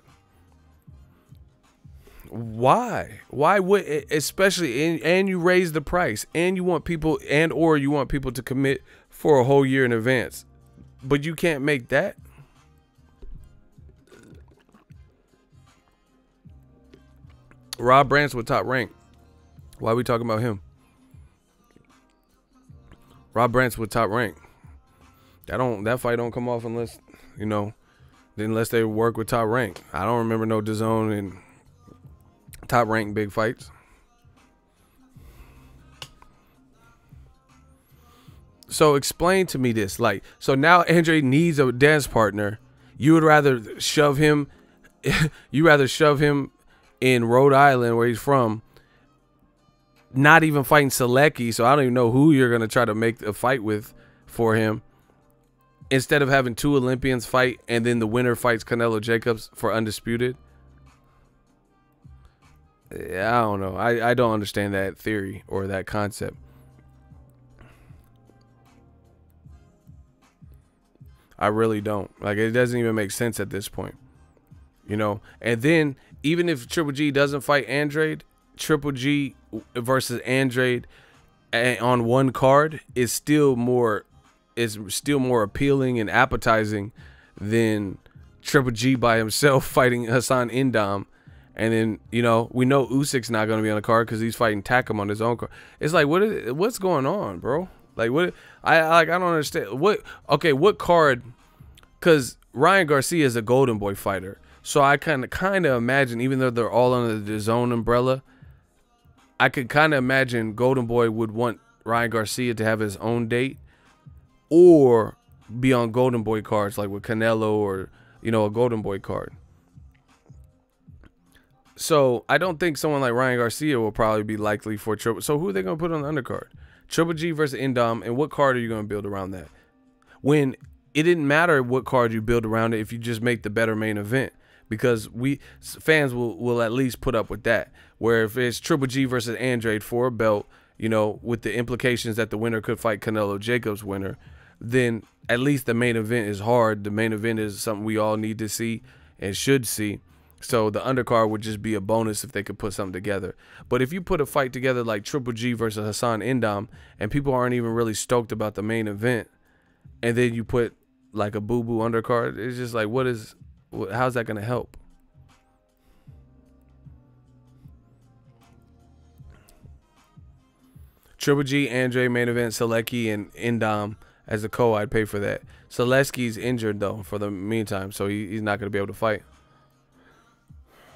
Why? Why would, especially, and you raise the price, and you want people, or you want people to commit for a whole year in advance, but you can't make that? Rob Brants with Top Rank. Why are we talking about him? Rob Brants with Top Rank. That fight don't come off unless, you know, unless they work with Top Rank. I don't remember no Dazn and Top Rank big fights. So explain to me this. Like, so now Andre needs a dance partner. You would rather shove him in Rhode Island, where he's from, not even fighting Selecki, so I don't even know who you're going to try to make a fight with for him, instead of having 2 Olympians fight and then the winner fights Canelo Jacobs for undisputed. Yeah, I don't know. I don't understand that theory or that concept. I really don't. Like, it doesn't even make sense at this point. You know, and then even if Triple G doesn't fight Andre, Triple G versus Andre on one card is still more appealing and appetizing than Triple G by himself fighting Hassan Indam. And then, you know, we know Usyk's not going to be on the card because he's fighting Takam on his own card. It's like, what's going on, bro? Like, what? I don't understand. What card? Because Ryan Garcia is a Golden Boy fighter. So I kind of imagine, even though they're all under the DAZN umbrella, I could kind of imagine Golden Boy would want Ryan Garcia to have his own date or be on Golden Boy cards, like with Canelo or, you know, a Golden Boy card. So I don't think someone like Ryan Garcia will probably be likely for Triple. So who are they going to put on the undercard? Triple G versus Indam, and what card are you going to build around that? When it didn't matter what card you build around it if you just make the better main event. Because fans will at least put up with that. Where if it's Triple G versus Andre for a belt, you know, with the implications that the winner could fight Canelo Jacobs' winner, then at least the main event is hard. The main event is something we all need to see and should see. So the undercard would just be a bonus if they could put something together. But if you put a fight together like Triple G versus Hassan Indam, and people aren't even really stoked about the main event, and then you put like a boo-boo undercard, it's just like, how's that going to help? Triple G, Andre, main event, Selecki, and Indam as a co, I'd pay for that. Selesky's injured though for the meantime, so he's not gonna be able to fight.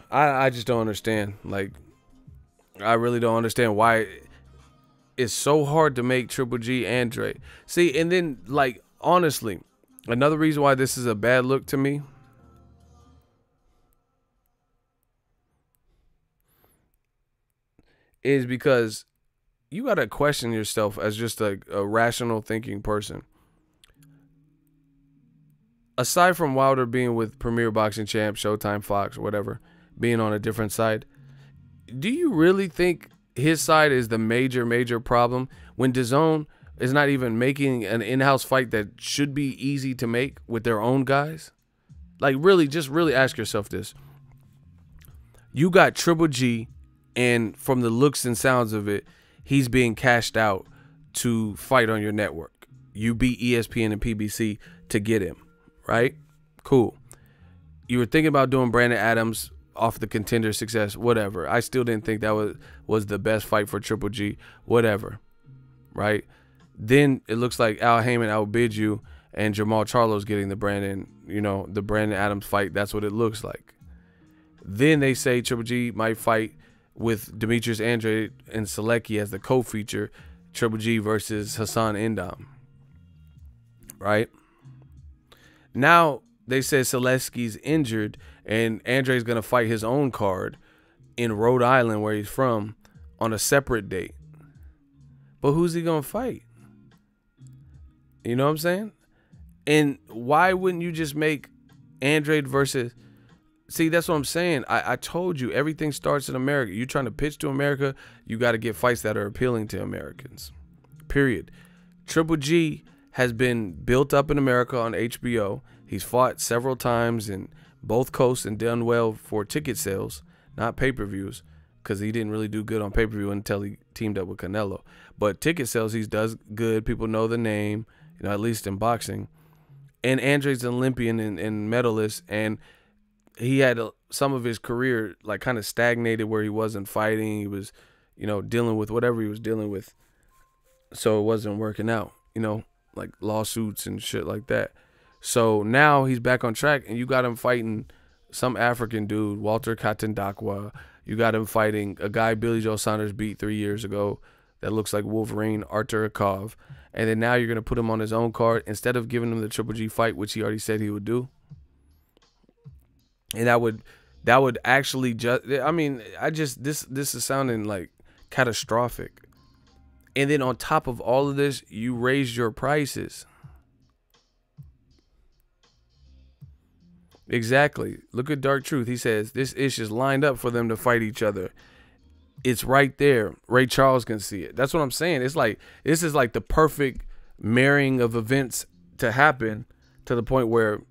I just don't understand. Like, I really don't understand why it's so hard to make Triple G and Dre. See, and then, like, honestly, another reason why this is a bad look to me is because you got to question yourself as just a rational thinking person. Aside from Wilder being with Premier Boxing Champ, Showtime, Fox, whatever, being on a different side, do you really think his side is the major problem when Dazn is not even making an in-house fight that should be easy to make with their own guys? Like, really, just really ask yourself this. You got Triple G, and from the looks and sounds of it, he's being cashed out to fight on your network. You beat ESPN and PBC to get him, right? Cool. You were thinking about doing Brandon Adams off the Contender success, whatever. I still didn't think that was the best fight for Triple G, whatever, right? Then it looks like Al Heyman outbid you, and Jamal Charlo's getting the Brandon Adams fight. That's what it looks like. Then they say Triple G might fight with Demetrius Andrade and Selecki as the co-feature, Triple G versus Hassan Endam, right? Now they said Selesky's injured and Andre's going to fight his own card in Rhode Island, where he's from, on a separate date. But who's he going to fight? You know what I'm saying? And why wouldn't you just make Andrade versus... See, that's what I'm saying. I told you, everything starts in America. You're trying to pitch to America, you got to get fights that are appealing to Americans. Period. Triple G has been built up in America on HBO. He's fought several times in both coasts and done well for ticket sales, not pay-per-views, because he didn't really do good on pay-per-view until he teamed up with Canelo. But ticket sales, he does good. People know the name, you know, at least in boxing. And Andre's an Olympian and medalist, and he had some of his career like kind of stagnated where he wasn't fighting. He was, you know, dealing with whatever he was dealing with, so it wasn't working out, you know, like lawsuits and shit like that. So now he's back on track, and you got him fighting some African dude, Walter Katandakwa. You got him fighting a guy Billy Joe Saunders beat 3 years ago that looks like Wolverine, Artur Akov. And then now you're going to put him on his own card instead of giving him the Triple G fight, which he already said he would do. And that would actually just, I mean, this is sounding like catastrophic. And then on top of all of this, you raised your prices. Exactly. Look at Dark Truth. He says this ish is lined up for them to fight each other. It's right there. Ray Charles can see it. That's what I'm saying. It's like, this is like the perfect marrying of events to happen, to the point where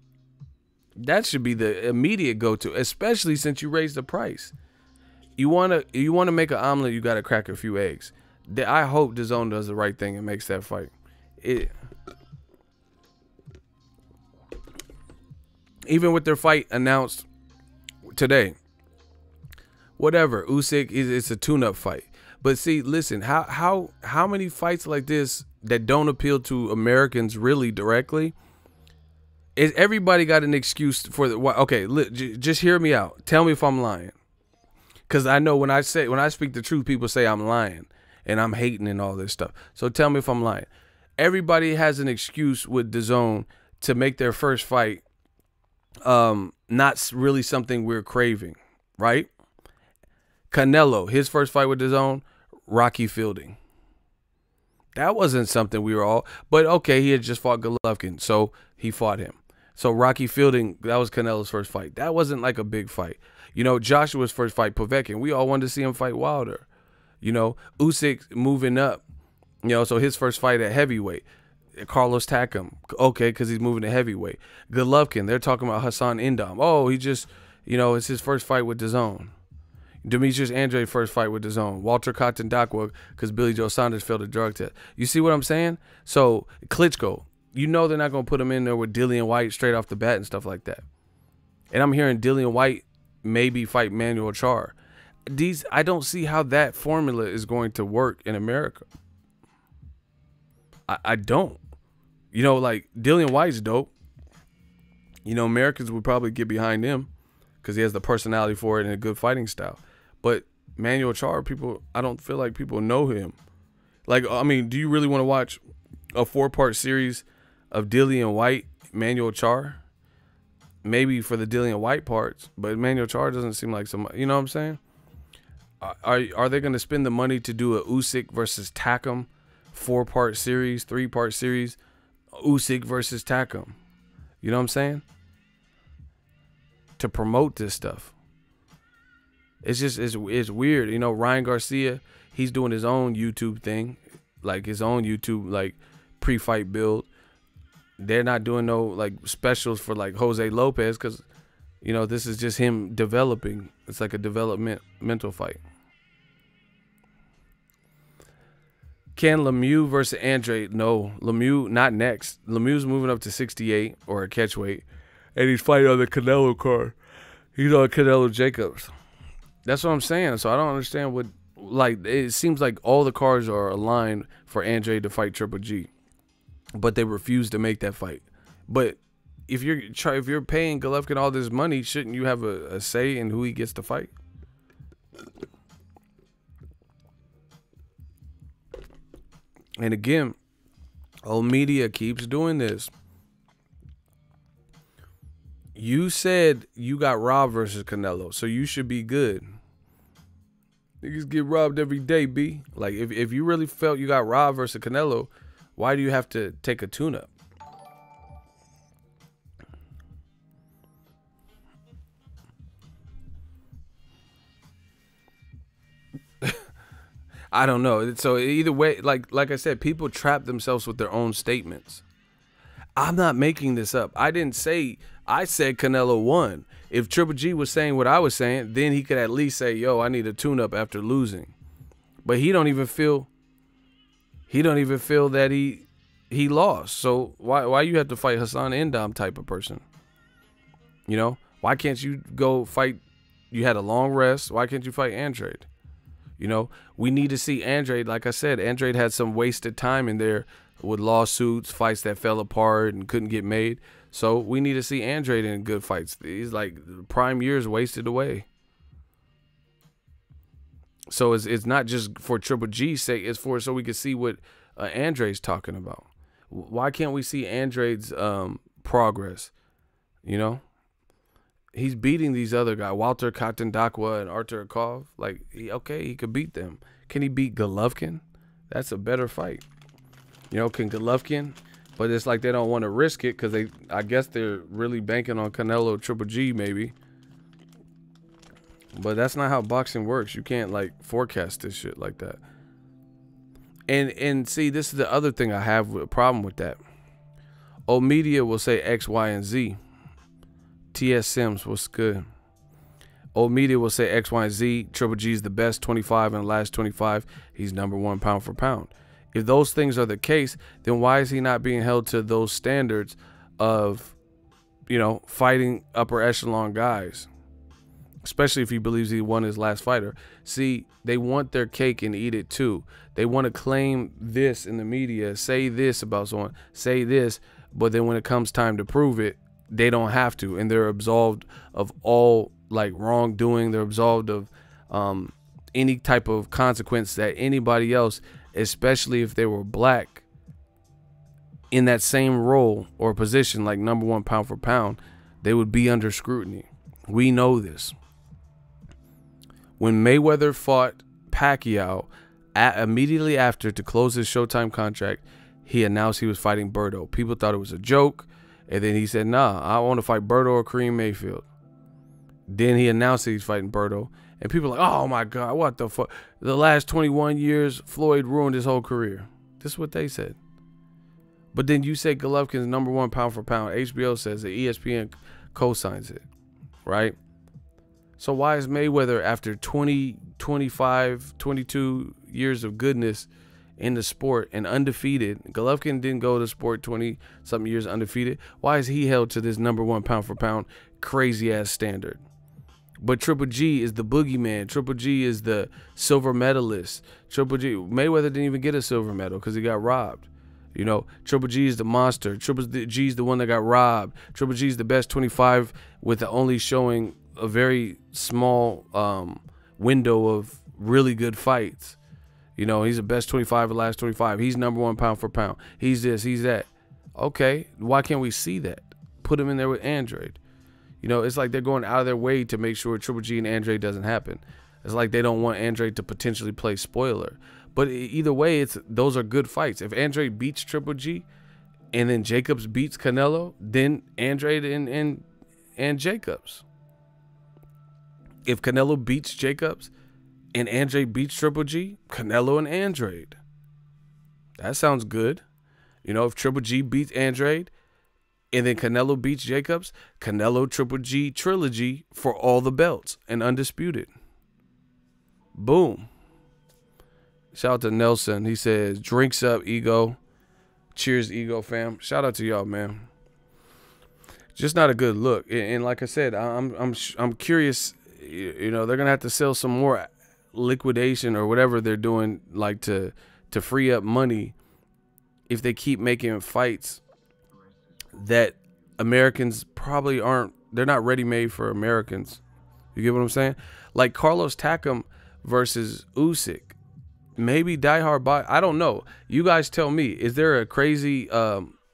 that should be the immediate go-to, especially since you raised the price. You wanna make an omelet, you gotta crack a few eggs. I hope DAZN does the right thing and makes that fight. Even with their fight announced today, whatever, Usyk it's a tune-up fight. But see, listen, how many fights like this that don't appeal to Americans really directly? Is everybody got an excuse for the? Okay, just hear me out. Tell me if I'm lying, because I know when I speak the truth, people say I'm lying and I'm hating and all this stuff. So tell me if I'm lying. Everybody has an excuse with DAZN to make their first fight not really something we're craving, right? Canelo, his first fight with DAZN, Rocky Fielding. That wasn't something we were all, but okay, he had just fought Golovkin, so he fought him. So Rocky Fielding, that was Canelo's first fight. That wasn't like a big fight. You know, Joshua's first fight, Povetkin, we all wanted to see him fight Wilder. You know, Usyk moving up, you know, so his first fight at heavyweight. Carlos Takam, okay, because he's moving to heavyweight. Golovkin, they're talking about Hassan Endam. Oh, he just, you know, it's his first fight with DAZN. Demetrius Andrade first fight with DAZN. Walter Katandakwa, because Billy Joe Saunders failed a drug test. You see what I'm saying? So Klitschko, you know they're not going to put him in there with Dillian White straight off the bat and stuff like that. And I'm hearing Dillian White maybe fight Manuel Char. I don't see how that formula is going to work in America. I don't. You know, like Dillian White's dope. You know, Americans would probably get behind him because he has the personality for it and a good fighting style. But Manuel Charr, I don't feel like people know him. Like, I mean, do you really want to watch a 4-part series of Dillian White, Manuel Charr? Maybe for the Dillian White parts, but Manuel Charr doesn't seem like somebody, you know what I'm saying? Are they going to spend the money to do a Usyk versus Takam 4-part series, 3-part series, Usyk versus Takam? You know what I'm saying? To promote this stuff. It's just, it's weird. You know, Ryan Garcia, he's doing his own YouTube thing, like his own YouTube, like pre-fight build. They're not doing no like specials for like Jose Lopez because, you know, this is just him developing. It's like a developmental fight. Can Lemieux versus Andre? No, Lemieux not next. Lemieux's moving up to 68 or a catchweight, and he's fighting on the Canelo card. He's on Canelo Jacobs. That's what I'm saying. So I don't understand what, like, it seems like all the cards are aligned for Andre to fight Triple G, but they refuse to make that fight. But if you're paying Golovkin all this money, shouldn't you have a say in who he gets to fight? And again, old media keeps doing this. You said you got robbed versus Canelo, so you should be good. Niggas get robbed every day, B. Like, if you really felt you got robbed versus Canelo, why do you have to take a tune-up? I don't know. So either way, like I said, people trap themselves with their own statements. I'm not making this up. I said Canelo won. If Triple G was saying what I was saying, then he could at least say, yo, I need a tune-up after losing. But he don't even feel that he lost. So why you have to fight Hassan Endam type of person? You know? Why can't you go fight? You had a long rest. Why can't you fight Andrade? You know, we need to see Andrade. Like I said, Andrade had some wasted time in there with lawsuits, fights that fell apart and couldn't get made. So we need to see Andrade in good fights. He's like prime years wasted away. So it's not just for Triple G's sake. It's so we can see what Andrade's talking about. Why can't we see Andrade's progress? You know? He's beating these other guys, Walter Katandakwa and Artur Akov. Like, he could beat them. Can he beat Golovkin? That's a better fight. You know, can Golovkin? But it's like they don't want to risk it because I guess they're really banking on Canelo Triple G maybe. But that's not how boxing works. You can't like forecast this shit like that. And see, this is the other thing I have a problem with that. Old media will say X, Y, and Z. T.S. Sims, what's good? Old media will say X, Y, and Z. Triple G is the best 25 in the last 25. He's #1 pound for pound. If those things are the case, then why is he not being held to those standards of, you know, fighting upper echelon guys? Especially if he believes he won his last fighter. See, they want their cake and eat it too. They want to claim this in the media, say this about someone, say this, but then when it comes time to prove it, they don't have to, and they're absolved of all like wrongdoing. They're absolved of any type of consequence that anybody else, especially if they were black, in that same role or position, like #1 pound for pound, they would be under scrutiny. We know this. When Mayweather fought Pacquiao, immediately after, to close his Showtime contract, he announced he was fighting Berto. People thought it was a joke. And then he said, nah, I want to fight Berto or Kareem Mayfield. Then he announced that he's fighting Berto. And people are like, oh, my God, what the fuck? The last 21 years, Floyd ruined his whole career. This is what they said. But then you say Golovkin's #1 pound for pound. HBO says that ESPN co-signs it, right? So why is Mayweather, after 20, 25, 22 years of goodness in the sport and undefeated, Golovkin didn't go to sport 20-something years undefeated, why is he held to this #1 pound for pound crazy-ass standard? But Triple G is the boogeyman. Triple G is the silver medalist. Triple G, Mayweather didn't even get a silver medal because he got robbed. You know, Triple G is the monster. Triple G is the one that got robbed. Triple G is the best 25 with the only showing a very small window of really good fights. You know, he's the best 25 of the last 25. He's #1 pound for pound. He's this, he's that. Okay, why can't we see that? Put him in there with Andrade. You know, it's like they're going out of their way to make sure Triple G and Andrade doesn't happen. It's like they don't want Andrade to potentially play spoiler. But either way, those are good fights. If Andrade beats Triple G and then Jacobs beats Canelo, then Andrade and Jacobs. If Canelo beats Jacobs and Andrade beats Triple G, Canelo and Andrade. That sounds good. You know, if Triple G beats Andrade and then Canelo beats Jacobs, Canelo Triple G trilogy for all the belts and undisputed. Boom. Shout out to Nelson. He says, drinks up, Ego. Cheers, Ego fam. Shout out to y'all, man. Just not a good look. And like I said, I'm curious. You know, they're gonna have to sell some more liquidation or whatever they're doing, like to free up money. If they keep making fights that Americans probably aren't, they're not ready made for Americans. You get what I'm saying? Like Carlos Takam versus Usyk. Maybe diehard box. I don't know. You guys tell me. Is there a crazy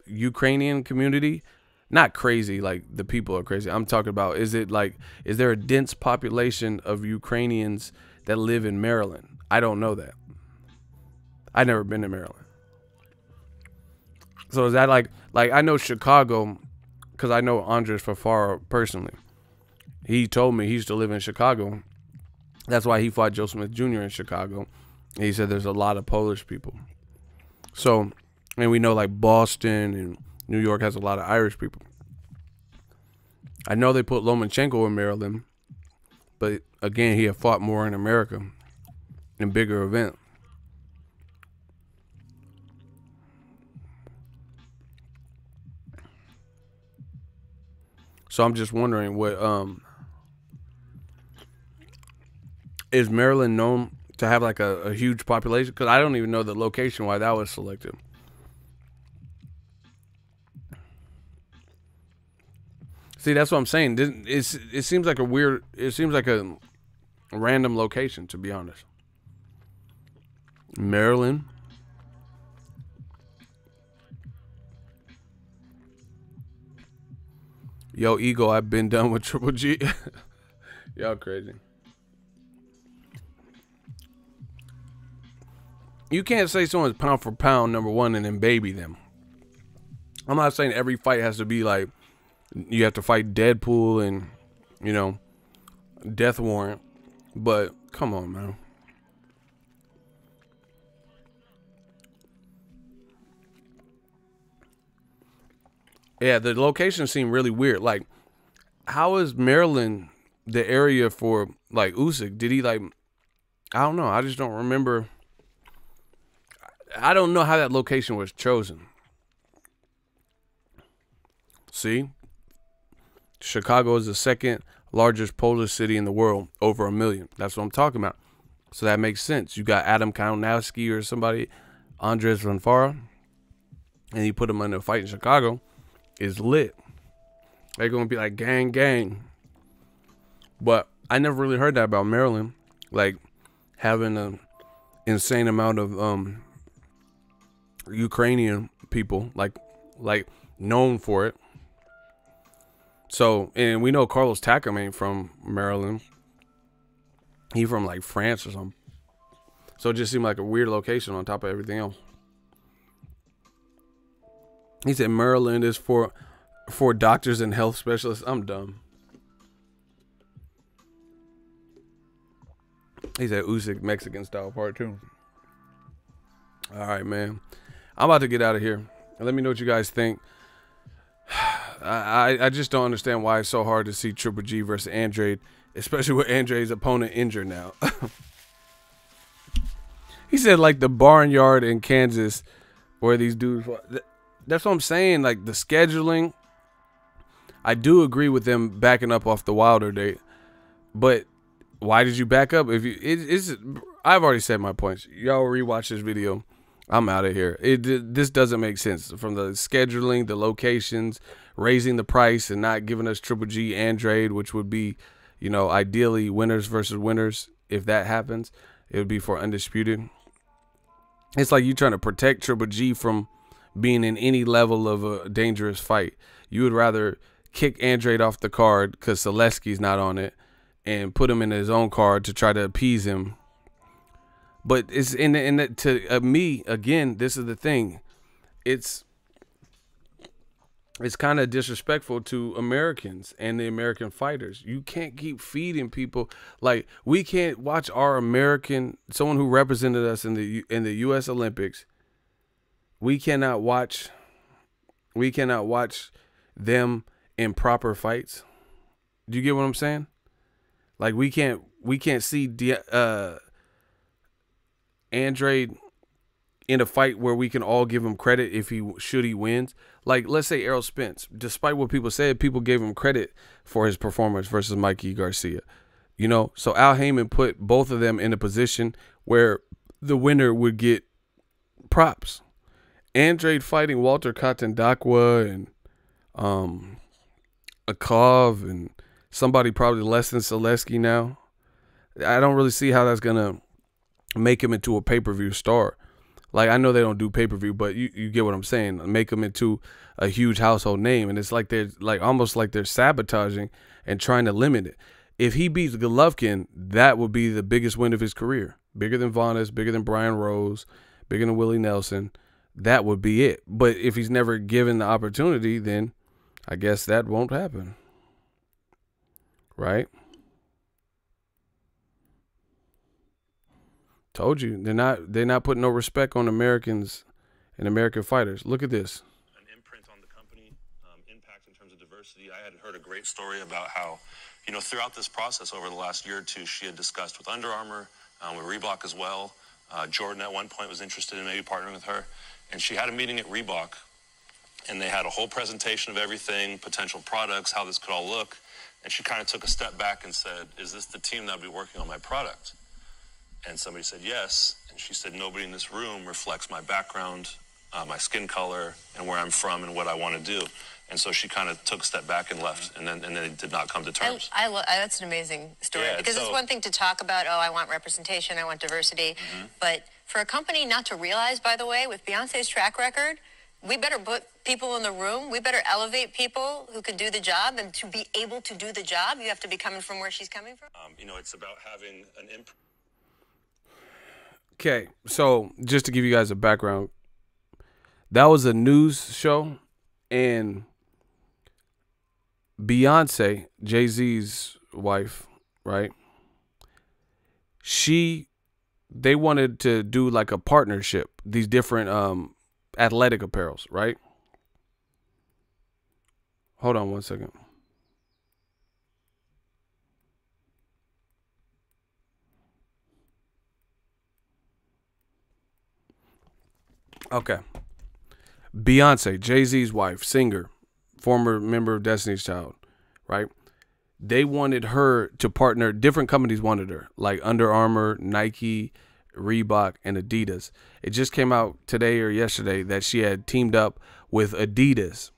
Ukrainian community? Not crazy like the people are crazy. I'm talking about, is there a dense population of Ukrainians that live in Maryland? I don't know that. I've never been to Maryland. So is that like I know Chicago because I know Andres Fafara personally. He told me he used to live in Chicago. That's why he fought Joe Smith Jr. in Chicago. And he said there's a lot of Polish people. So, and we know like Boston and New York has a lot of Irish people. I know they put Lomachenko in Maryland, but again, he had fought more in America in bigger events. So I'm just wondering what is Maryland known to have like a huge population? Because I don't even know the location why that was selected. See, that's what I'm saying. It seems like a random location, to be honest. Maryland. Yo, Ego, I've been done with Triple G. Y'all crazy. You can't say someone's pound for pound #1 and then baby them. I'm not saying every fight has to be like you have to fight Deadpool and, you know, Death Warrant. But come on, man. Yeah, the location seemed really weird. Like, how is Maryland the area for like Usyk? Did he like? I don't know. I just don't remember. I don't know how that location was chosen. See, Chicago is the second largest Polish city in the world, over 1 million. That's what I'm talking about. So that makes sense. You got Adam Kalinowski or somebody, Andres Vanfara, and you put him in a fight in Chicago, is lit. They're going to be like gang, gang. But I never really heard that about Maryland, like having an insane amount of Ukrainian people, like known for it. So, and we know Carlos Takam ain't from Maryland. He from like France or something. So it just seemed like a weird location on top of everything else. He said Maryland is for doctors and health specialists. I'm dumb. He said Usyk Mexican style part 2. All right, man. I'm about to get out of here. Let me know what you guys think. I just don't understand why it's so hard to see Triple G versus Andrade, especially with Andrade's opponent injured now. He said like the barnyard in Kansas where these dudes. That's what I'm saying. Like the scheduling. I do agree with them backing up off the Wilder date, but why did you back up? If you, I've already said my points. Y'all rewatch this video. I'm out of here. This doesn't make sense from the scheduling, the locations, raising the price, and not giving us Triple G and Andrade, which would be, you know, ideally winners versus winners. If that happens, it would be for undisputed. It's like you trying to protect Triple G from being in any level of a dangerous fight. You would rather kick Andrade off the card because Zaleski's not on it and put him in his own card to try to appease him. But it's to me, again, this is the thing. It's kind of disrespectful to Americans and the American fighters. You can't keep feeding people. Like, we can't watch our American, someone who represented us in the U.S. Olympics. We cannot watch them in proper fights. Do you get what I'm saying? Like, we can't see Andrade in a fight where we can all give him credit if he wins. Like, let's say Errol Spence, despite what people said, people gave him credit for his performance versus Mikey Garcia. You know, so Al Heyman put both of them in a position where the winner would get props. Andrade fighting Walter Katandakwa and Akov and somebody probably less than Zaleski now. I don't really see how that's gonna make him into a pay-per-view star. Like, I know they don't do pay-per-view, but you get what I'm saying. Make him into a huge household name, and it's like they're almost like they're sabotaging and trying to limit it. If he beats Golovkin, that would be the biggest win of his career. Bigger than Vanes, bigger than Brian Rose, bigger than Willie Nelson. That would be it. But if he's never given the opportunity, then I guess that won't happen. Right? Told you, they're not putting no respect on Americans and American fighters. Look at this. An imprint on the company, impact in terms of diversity. I had heard a great story about how, you know, throughout this process over the last year or two, she had discussed with Under Armour, with Reebok as well. Jordan at one point was interested in maybe partnering with her, and she had a meeting at Reebok, and they had a whole presentation of everything, potential products, how this could all look, and she kind of took a step back and said, "Is this the team that would be working on my product?" And somebody said yes, and she said, "Nobody in this room reflects my background, my skin color, and where I'm from and what I want to do." And so she kind of took a step back and left, and then they did not come to terms. That's an amazing story, because it's one thing to talk about, oh, I want representation, I want diversity, but for a company not to realize, by the way, with Beyonce's track record, we better put people in the room, we better elevate people who can do the job, and to be able to do the job, you have to be coming from where she's coming from. You know, it's about having an impact. Okay, so just to give you guys a background, that was a news show, and Beyonce, Jay-Z's wife, right? They wanted to do like a partnership, these different athletic apparels, right? Hold on one second. Okay. Beyonce, Jay-Z's wife, singer, former member of Destiny's Child, right? They wanted her to partner. Different companies wanted her, like Under Armour, Nike, Reebok, and Adidas. It just came out today or yesterday that she had teamed up with Adidas.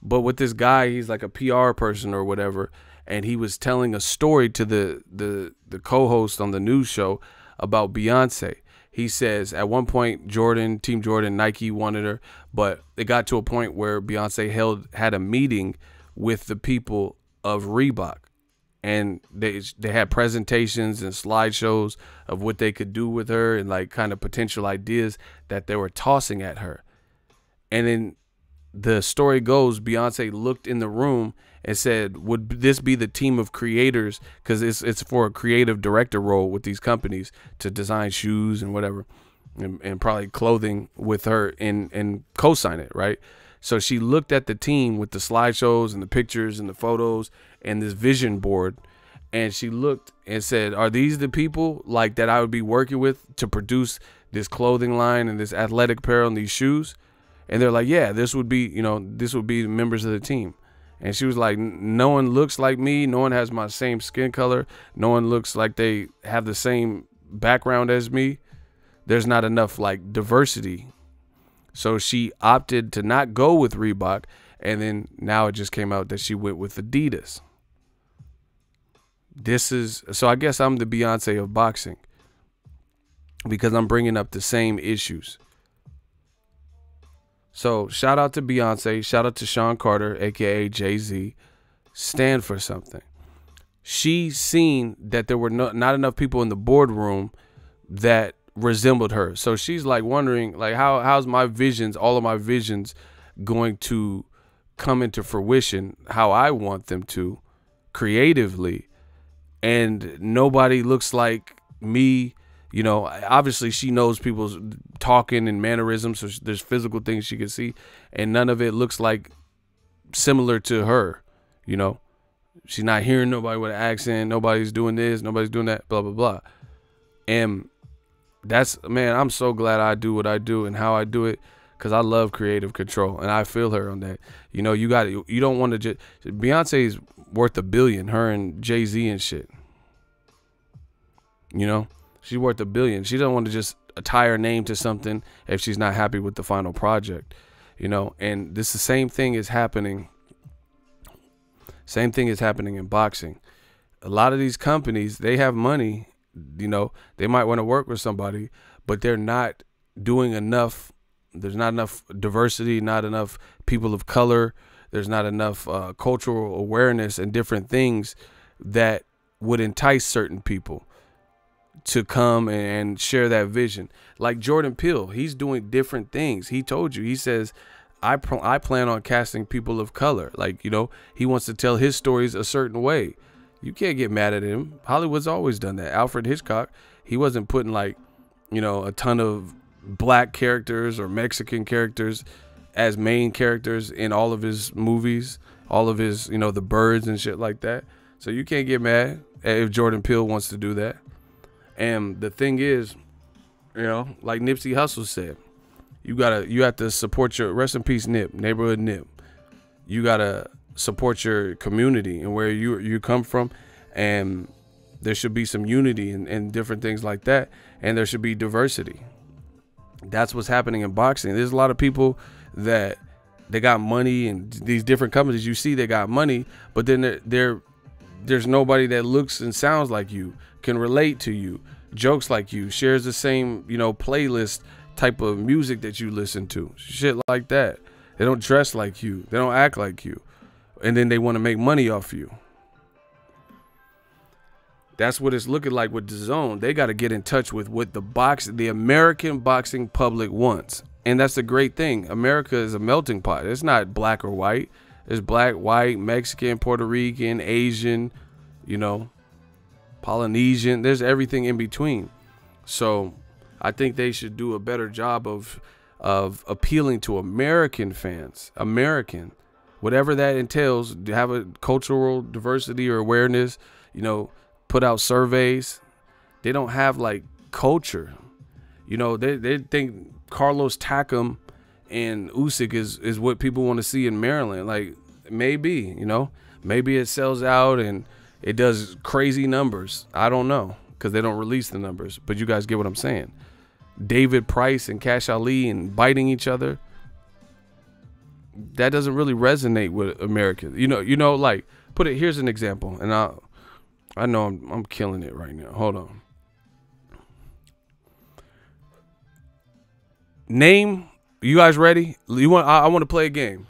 But with this guy, he's like a PR person or whatever, and he was telling a story to the co-host on the news show about Beyonce. He says at one point, Team Jordan, Nike wanted her, but it got to a point where Beyonce had a meeting with the people of Reebok, and they had presentations and slideshows of what they could do with her and like kind of potential ideas that they were tossing at her. And then the story goes, Beyonce looked in the room and said, would this be the team of creators? Because it's for a creative director role with these companies to design shoes and whatever, and probably clothing with her and co-sign it, right? So she looked at the team with the slideshows and the pictures and the photos and this vision board, and she looked and said, are these the people like that I would be working with to produce this clothing line and this athletic apparel and these shoes? And they're like, yeah, this would be members of the team. And she was like, no one looks like me. No one has my same skin color. No one looks like they have the same background as me. there's not enough like diversity. So she opted to not go with Reebok, and then now it just came out that she went with Adidas. So I guess I'm the Beyonce of boxing, because I'm bringing up the same issues. So shout out to Beyonce, shout out to Sean Carter, aka Jay-Z. Stand for something. She seen that there were not enough people in the boardroom that resembled her. So she's like wondering, like, how's my visions, all of my visions, going to come into fruition how I want them to, creatively, and nobody looks like me. You know, obviously she knows people's talking and mannerisms, so there's physical things she can see, and none of it looks like similar to her. You know, she's not hearing nobody with an accent, nobody's doing this, nobody's doing that, blah blah blah. And that's, man, I'm so glad I do what I do and how I do it, because I love creative control, and I feel her on that. You know, you don't want to just, Beyonce's worth $1 billion, her and Jay-Z and shit. You know, she's worth $1 billion. She don't want to just tie her name to something if she's not happy with the final project. You know, and this the same thing is happening. Same thing is happening in boxing. A lot of these companies, they have money. You know, they might want to work with somebody, but they're not doing enough. There's not enough diversity, not enough people of color. There's not enough cultural awareness and different things that would entice certain people to come and share that vision. Like Jordan Peele, he's doing different things. He told you, he says, I plan on casting people of color. Like, you know, he wants to tell his stories a certain way. You can't get mad at him. Hollywood's always done that. Alfred Hitchcock, he wasn't putting like, you know, a ton of black characters or Mexican characters as main characters in all of his movies, all of his, you know, the birds and shit like that. So you can't get mad if Jordan Peele wants to do that. And the thing is, you know, like Nipsey Hussle said, you have to support your, rest in peace Nip, neighborhood Nip. You gotta support your community and where you come from, and there should be some unity and different things like that, and there should be diversity. That's what's happening in boxing. There's a lot of people that they got money, and these different companies, you see they got money, but then there's nobody that looks and sounds like you, can relate to you, jokes like you, shares the same, you know, playlist type of music that you listen to, shit like that. They don't dress like you, they don't act like you, and then they want to make money off you. That's what it's looking like with Dazn. They got to get in touch with what the American boxing public wants. And that's the great thing. America is a melting pot. It's not black or white. It's black, white, Mexican, Puerto Rican, Asian, you know, Polynesian. There's everything in between. So I think they should do a better job of appealing to American fans. American, whatever that entails, to have a cultural diversity or awareness, you know, put out surveys. They don't have like culture. You know, they think Carlos Takam and Usyk is what people want to see in Maryland. Like, maybe, you know, maybe it sells out and it does crazy numbers. I don't know, because they don't release the numbers, but you guys get what I'm saying. David Price and Cash Ali and biting each other, that doesn't really resonate with Americans. You know, like, here's an example, and I know I'm killing it right now. Hold on. Name, you guys ready? I want to play a game.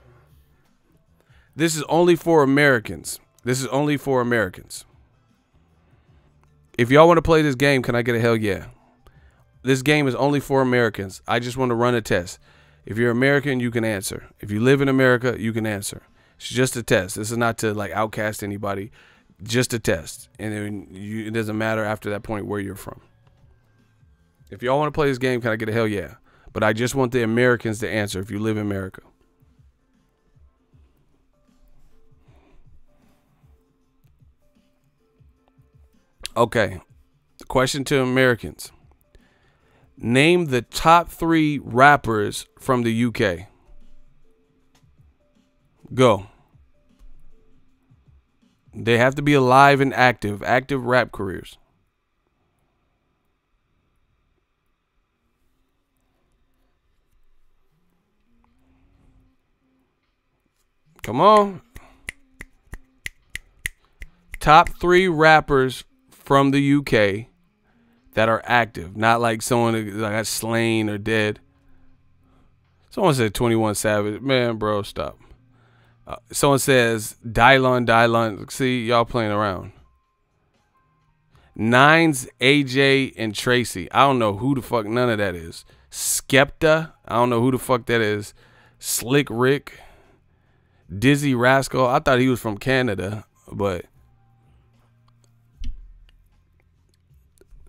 This is only for Americans. This is only for Americans. If y'all want to play this game, can I get a hell yeah? This game is only for Americans. I just want to run a test. If you're American, you can answer. If you live in America, you can answer. It's just a test. This is not to like outcast anybody. Just a test. And then it doesn't matter after that point where you're from. If y'all want to play this game, can I get a hell yeah? But I just want the Americans to answer if you live in America. Okay. Question to Americans. Name the top 3 rappers from the UK. Go. They have to be alive and active rap careers. Come on. Top 3 rappers from the UK that are active. Not like someone that got slain or dead. Someone said 21 Savage. Man, bro, stop. Someone says Dylon. See, y'all playing around. Nines, AJ, and Tracy. I don't know who the fuck none of that is. Skepta. I don't know who the fuck that is. Slick Rick. Dizzy Rascal. I thought he was from Canada, but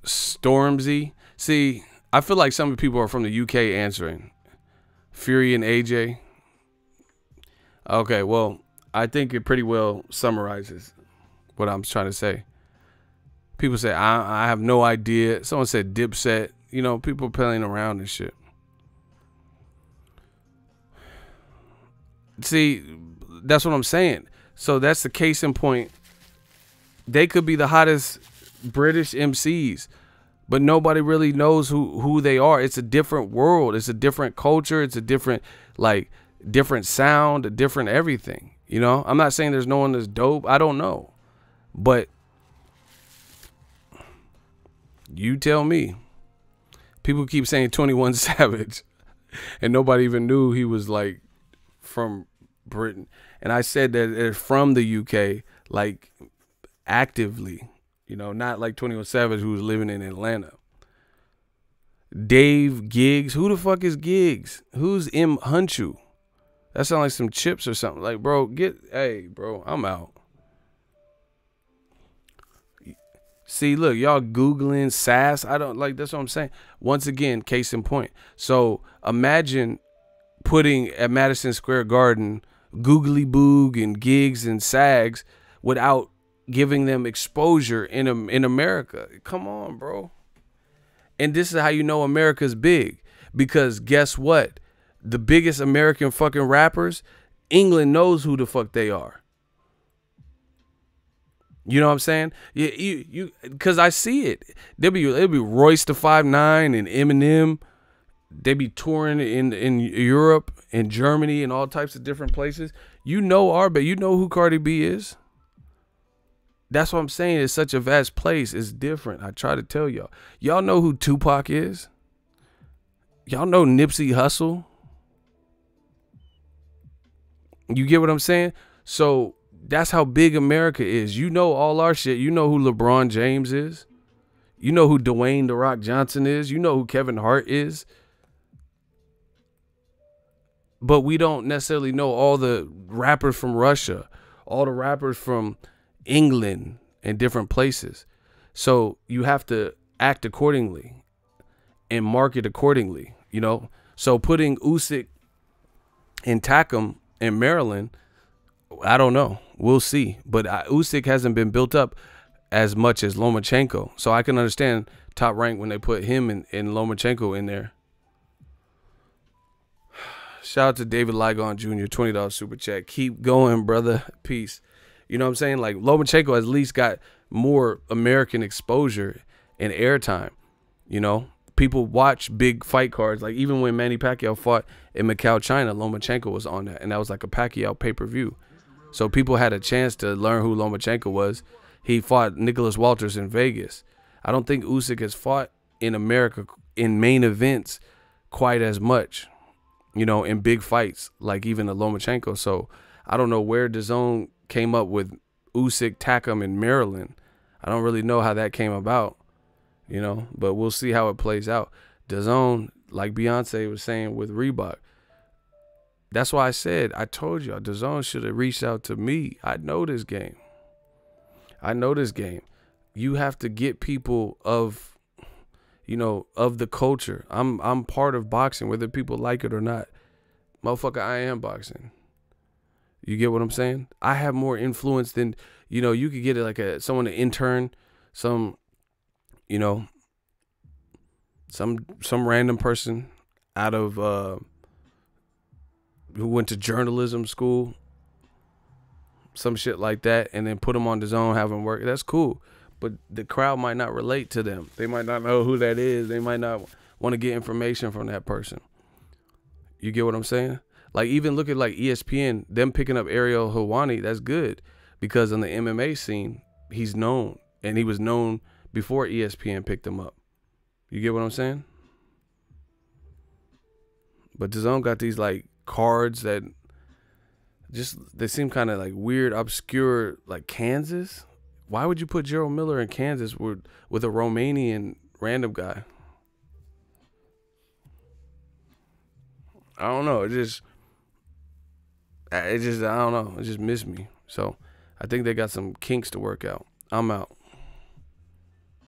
Stormzy. See, I feel like some people are from the UK answering. Fury and AJ. Okay, well, I think it pretty well summarizes what I'm trying to say. People say, I have no idea. Someone said Dipset. You know, people playing around and shit. See, that's what I'm saying. So that's the case in point. They could be the hottest British MCs, but nobody really knows who they are. It's a different world. It's a different culture. It's a different, different sound, a different everything. You know, I'm not saying there's no one that's dope. I don't know. But you tell me. People keep saying 21 Savage, and nobody even knew he was from Britain. And I said that they're from the UK, actively, you know, not like 21 Savage who was living in Atlanta. Dave Giggs. Who the fuck is Giggs? Who's M. Hunchu? That sounds like some chips or something. Bro, hey, bro, I'm out. See, look, y'all Googling sass. I don't that's what I'm saying. Once again, case in point. So imagine putting at Madison Square Garden Googly Boog and Gigs and Sags without giving them exposure in America. Come on, bro. And this is how you know America's big. Because guess what? The biggest American fucking rappers, England knows who the fuck they are. You know what I'm saying? You because I see it. It'll be Royce the 5'9" and Eminem. They be touring in Europe and Germany and all types of different places. You know but you know who Cardi B is. That's what I'm saying. It's such a vast place. It's different. I try to tell y'all. Y'all know who Tupac is. Y'all know Nipsey Hussle. You get what I'm saying? So that's how big America is. You know all our shit. You know who LeBron James is. You know who Dwayne The Rock Johnson is. You know who Kevin Hart is. But we don't necessarily know all the rappers from Russia, all the rappers from England and different places. So you have to act accordingly and market accordingly, you know. So putting Usyk and Takam in Maryland, I don't know. We'll see. But Usyk hasn't been built up as much as Lomachenko. So I can understand Top Rank when they put him and Lomachenko in there. Shout out to David Ligon Jr., $20 super chat. Keep going, brother. Peace. You know what I'm saying? Lomachenko at least got more American exposure and airtime. You know, people watch big fight cards. Even when Manny Pacquiao fought in Macau, China, Lomachenko was on that. And that was like a Pacquiao pay-per-view. So people had a chance to learn who Lomachenko was. He fought Nicholas Walters in Vegas. I don't think Usyk has fought in America in main events quite as much, you know, in big fights, like even the Lomachenko. So I don't know where Dazn came up with Usyk, Takam in Maryland. I don't really know how that came about, you know, but we'll see how it plays out. Dazn, like Beyonce was saying with Reebok, that's why I told y'all, Dazn should have reached out to me. I know this game. You have to get people of, you know, of the culture. I'm part of boxing, whether people like it or not. Motherfucker, I am boxing. You get what I'm saying? I have more influence than, you know, you could get it someone, an intern, some, you know, some random person out of who went to journalism school, some shit like that, and then put them on Dazn, have them work. That's cool. But the crowd might not relate to them. They might not know who that is. They might not want to get information from that person. You get what I'm saying? Like, even look at like ESPN, them picking up Ariel Helwani, that's good, because in the MMA scene, he's known, and he was known before ESPN picked him up. You get what I'm saying? But Dazn got these like cards that they seem kind of like weird, obscure, like Kansas. Why would you put Gerald Miller in Kansas with a Romanian random guy? I don't know. It just I don't know. It just missed me. So I think they got some kinks to work out. I'm out.